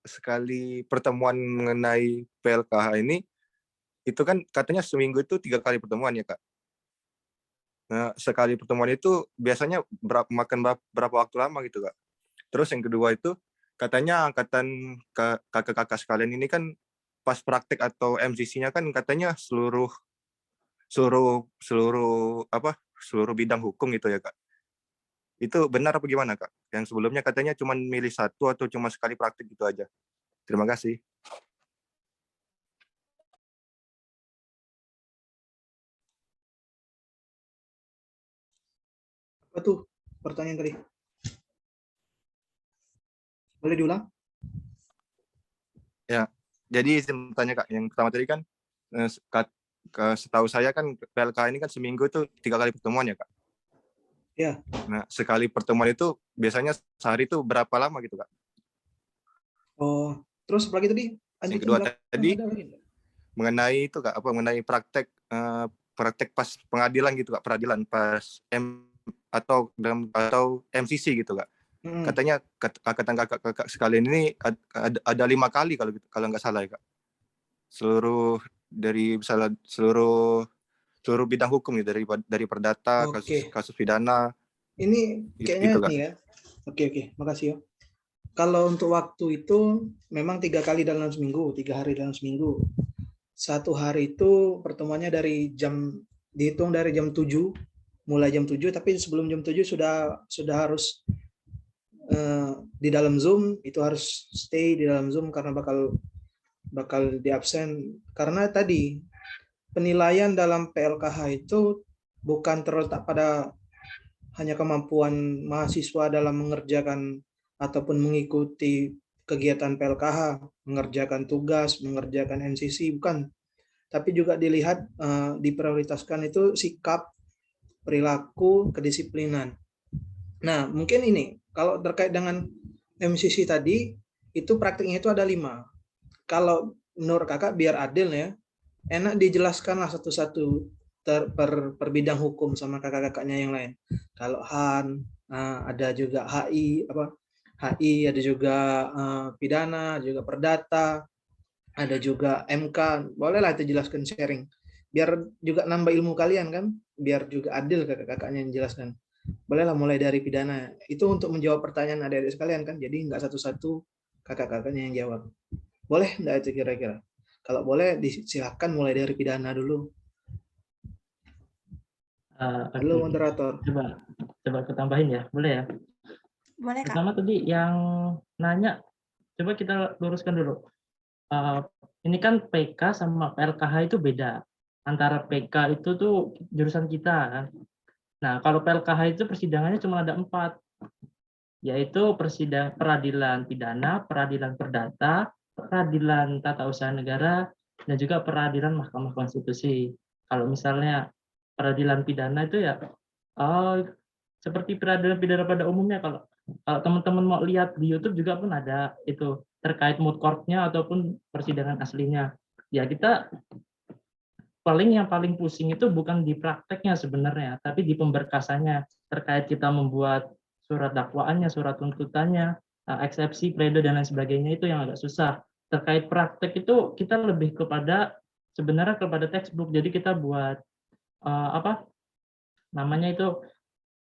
sekali pertemuan mengenai PLKH ini, itu kan katanya seminggu itu 3 kali pertemuan ya Kak. Nah, sekali pertemuan itu biasanya makan berapa waktu lama gitu Kak. Terus yang kedua itu katanya angkatan kakak-kakak sekalian ini kan pas praktek atau MCC-nya kan katanya seluruh bidang hukum gitu ya Kak. Itu benar apa gimana Kak? Yang sebelumnya katanya cuma milih satu atau cuma sekali praktek gitu aja. Terima kasih. Apa tuh pertanyaan tadi? Boleh diulang? Ya, jadi saya bertanya Kak, yang pertama tadi kan setahu saya kan PLKH ini kan seminggu itu 3 kali pertemuan ya Kak. Ya. Nah, sekali pertemuan itu biasanya sehari itu berapa lama gitu Kak? Oh, terus apalagi tadi? Yang kedua tadi mengenai itu Kak, mengenai praktek pas pengadilan gitu Kak, peradilan pas atau MCC gitu Kak. Katanya kakak sekalian ini ada 5 kali kalau nggak salah ya Kak. Seluruh bidang hukum ya, dari perdata, kasus pidana. Ini kayaknya gitu, ini ya. Oke, makasih ya. Kalau untuk waktu itu memang 3 kali dalam seminggu, 3 hari dalam seminggu. 1 hari itu pertemuannya dihitung dari jam 7, mulai jam 7, tapi sebelum jam 7 sudah harus di dalam Zoom, itu harus stay di dalam Zoom karena bakal di absen. Karena tadi penilaian dalam PLKH itu bukan terletak pada hanya kemampuan mahasiswa dalam mengerjakan ataupun mengikuti kegiatan PLKH, mengerjakan tugas, mengerjakan MCC, bukan. Tapi juga dilihat, diprioritaskan itu sikap, perilaku, kedisiplinan. Nah, mungkin ini, kalau terkait dengan MCC tadi, itu praktiknya itu ada 5. Kalau menurut kakak, biar adil ya, enak dijelaskanlah satu-satu per bidang hukum sama kakak-kakaknya yang lain. Kalau HAN, ada juga HI, ada juga pidana, juga perdata, ada juga MK. Bolehlah itu jelaskan, sharing. Biar juga nambah ilmu kalian kan, biar juga adil kakak-kakaknya yang jelaskan. Bolehlah mulai dari pidana. Itu untuk menjawab pertanyaan adik-adik sekalian kan, jadi nggak satu-satu kakak-kakaknya yang jawab. Boleh nggak itu kira-kira? Kalau boleh, silakan mulai dari pidana dulu. Halo moderator. Coba aku tambahin ya, boleh ya? Boleh Kak. Pertama tadi yang nanya, coba kita luruskan dulu. Ini kan PK sama PLKH itu beda. Antara PK itu tuh jurusan kita kan. Nah, kalau PLKH itu persidangannya cuma ada 4, yaitu peradilan pidana, peradilan perdata, peradilan tata usaha negara, dan juga peradilan Mahkamah Konstitusi. Kalau misalnya peradilan pidana itu ya seperti peradilan pidana pada umumnya. Kalau teman-teman mau lihat di YouTube juga pun ada itu terkait moot court-nya ataupun persidangan aslinya. Ya kita yang paling pusing itu bukan di prakteknya sebenarnya, tapi di pemberkasannya, terkait kita membuat surat dakwaannya, surat tuntutannya, eksepsi, pledoi dan lain sebagainya, itu yang agak susah. Terkait praktek itu kita lebih kepada textbook. Jadi kita buat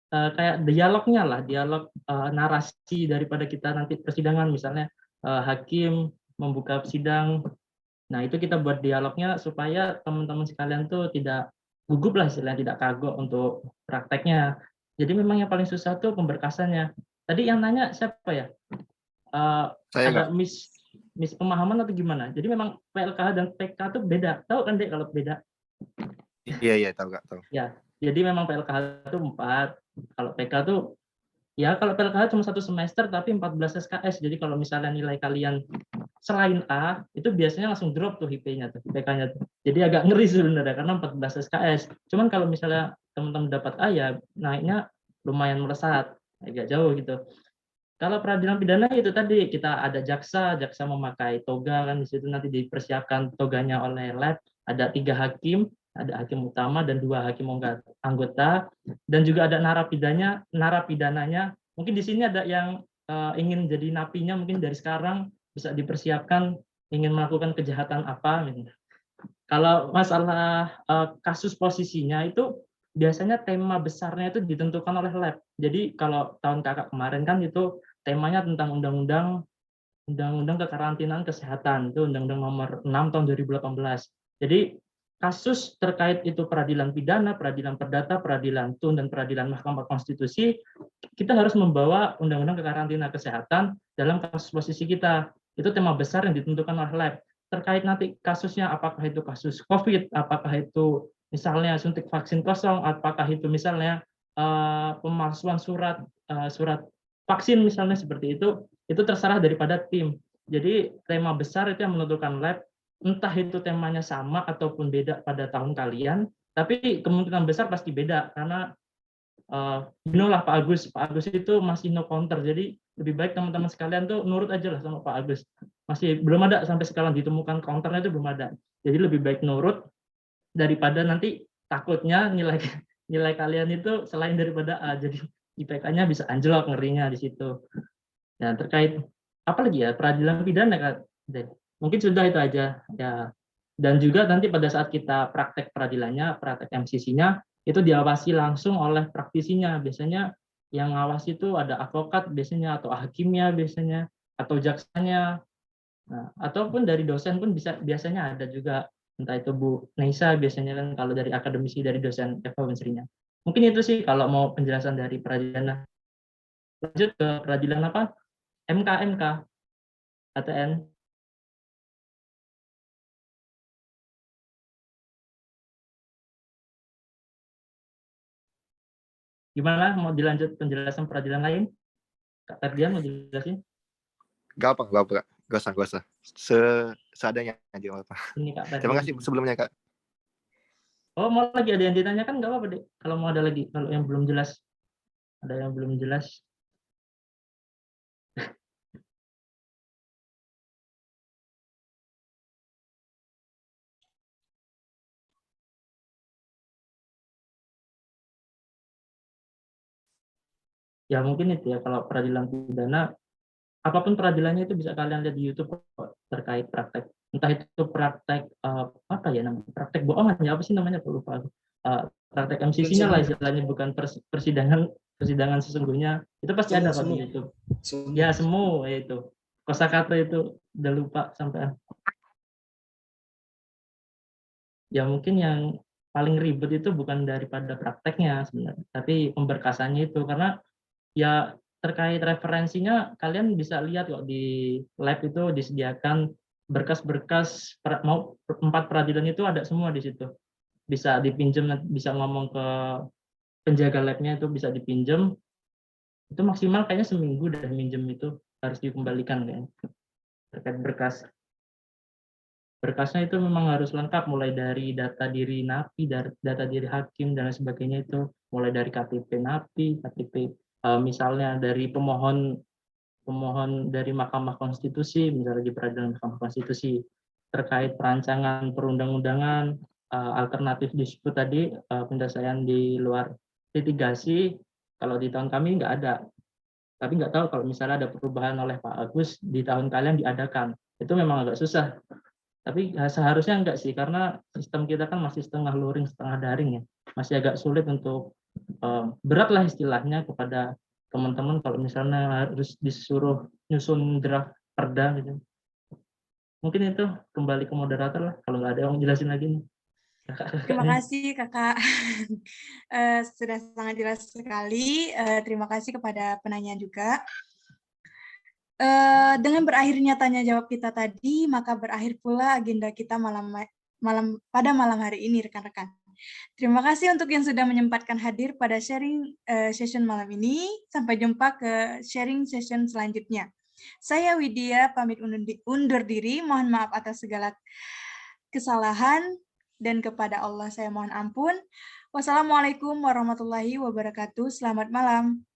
kayak dialognya lah, dialog narasi daripada kita nanti persidangan, misalnya hakim membuka sidang. Nah, itu kita buat dialognya supaya teman-teman sekalian tuh tidak gugup lah, istilahnya tidak kagok untuk prakteknya. Jadi memang yang paling susah tuh pemberkasannya. Tadi yang nanya siapa ya? Ada miss pemahaman atau gimana? Jadi memang PLKH dan PK tuh beda. Tahu kan Dek kalau beda? Iya, tahu Kak, tahu. Ya, jadi memang PLKH itu 4. Kalau PK tuh ya, kalau PLKH cuma 1 semester tapi 14 SKS. Jadi kalau misalnya nilai kalian selain A, itu biasanya langsung drop tuh IP-nya tuh, PK-nya tuh. Jadi agak ngeri sebenarnya karena 14 SKS. Cuman kalau misalnya teman-teman dapat A ya naiknya lumayan melesat, agak jauh gitu. Kalau peradilan pidana itu tadi kita ada jaksa memakai toga kan, di situ nanti dipersiapkan toganya oleh lab, ada 3 hakim, ada hakim utama dan 2 hakim anggota, dan juga ada narapidananya. Mungkin di sini ada yang ingin jadi napinya, mungkin dari sekarang bisa dipersiapkan ingin melakukan kejahatan apa. Kalau masalah kasus posisinya itu biasanya tema besarnya itu ditentukan oleh lab. Jadi kalau tahun kakak kemarin kan itu temanya tentang undang-undang kekarantinaan kesehatan, itu undang-undang nomor 6 tahun 2018. Jadi kasus terkait itu peradilan pidana, peradilan perdata, peradilan tun, dan peradilan Mahkamah Konstitusi, kita harus membawa undang-undang kekarantinaan kesehatan dalam kasus posisi kita. Itu tema besar yang ditentukan oleh lab. Terkait nanti kasusnya, apakah itu kasus COVID, apakah itu misalnya suntik vaksin kosong, apakah itu misalnya pemalsuan surat vaksin misalnya seperti itu terserah daripada tim. Jadi tema besar itu yang menentukan lab. entah itu temanya sama ataupun beda pada tahun kalian, tapi kemungkinan besar pasti beda karena lah Pak Agus itu masih no counter, jadi lebih baik teman-teman sekalian tuh nurut aja lah sama Pak Agus. Masih belum ada sampai sekarang ditemukan counternya, itu belum ada. Jadi lebih baik nurut daripada nanti takutnya nilai kalian itu selain daripada A, jadi IPK-nya bisa anjlok, ngerinya di situ. Nah, terkait apa lagi ya, peradilan pidana Kak. Mungkin sudah itu aja ya. Dan juga nanti pada saat kita praktek peradilannya, praktek MCC-nya itu diawasi langsung oleh praktisinya. Biasanya yang ngawasi itu ada advokat biasanya, atau hakimnya biasanya, atau jaksanya. Nah, ataupun dari dosen pun biasanya ada juga, entah itu Bu Neisa biasanya kan, kalau dari akademisi dari dosen Eva Wensrinya. Mungkin itu sih kalau mau penjelasan dari peradilan. Lanjut ke peradilan apa? MK ATN. Gimana, mau dilanjut penjelasan peradilan lain? Kak Ferdian mau dijelasin? Gak apa. Gak usah. Seadanya aja. Ini Kak Ferdian. Terima kasih sebelumnya, Kak. Oh, mau lagi ada yang ditanyakan? Nggak apa-apa, Dek. Kalau mau ada lagi, kalau yang belum jelas. Ada yang belum jelas. Ya mungkin itu ya, kalau peradilan pidana, apapun peradilannya itu bisa kalian lihat di YouTube terkait praktek. Entah itu praktek apa ya namanya, praktek bohongan ya, apa sih namanya, aku lupa. Praktek MCC-nya lah istilahnya, bukan persidangan sesungguhnya. Itu pasti ada di YouTube. Ya semua itu. Kosakata itu udah lupa sampai. Ya mungkin yang paling ribet itu bukan daripada prakteknya sebenarnya, tapi pemberkasannya itu, karena ya terkait referensinya kalian bisa lihat kok di lab itu disediakan berkas-berkas mau 4 peradilan itu ada semua di situ. Bisa dipinjam, bisa ngomong ke penjaga labnya itu bisa dipinjam. Itu maksimal kayaknya seminggu dan minjem itu harus dikembalikan kan. Terkait berkas. Berkasnya itu memang harus lengkap, mulai dari data diri napi, data diri hakim dan lain sebagainya, itu mulai dari KTP napi, KTP misalnya dari pemohon dari Mahkamah Konstitusi, misalnya di peradilan Mahkamah Konstitusi, terkait perancangan perundang-undangan, alternatif dispute tadi, penyelesaian di luar litigasi, kalau di tahun kami nggak ada. Tapi nggak tahu kalau misalnya ada perubahan oleh Pak Agus, di tahun kalian diadakan. Itu memang agak susah. Tapi seharusnya enggak sih, karena sistem kita kan masih setengah luring, setengah daring ya. Masih agak sulit untuk, berat lah istilahnya kepada teman-teman kalau misalnya harus disuruh nyusun draft perda gitu. Mungkin itu, kembali ke moderator lah, kalau nggak ada yang jelasin lagi nih. Terima kasih Kakak, sudah sangat jelas sekali. Terima kasih kepada penanya juga. Dengan berakhirnya tanya jawab kita tadi, maka berakhir pula agenda kita pada malam hari ini, rekan-rekan. Terima kasih untuk yang sudah menyempatkan hadir pada sharing session malam ini. Sampai jumpa ke sharing session selanjutnya. Saya Widya pamit undur diri. Mohon maaf atas segala kesalahan, dan kepada Allah saya mohon ampun. Wassalamualaikum warahmatullahi wabarakatuh. Selamat malam.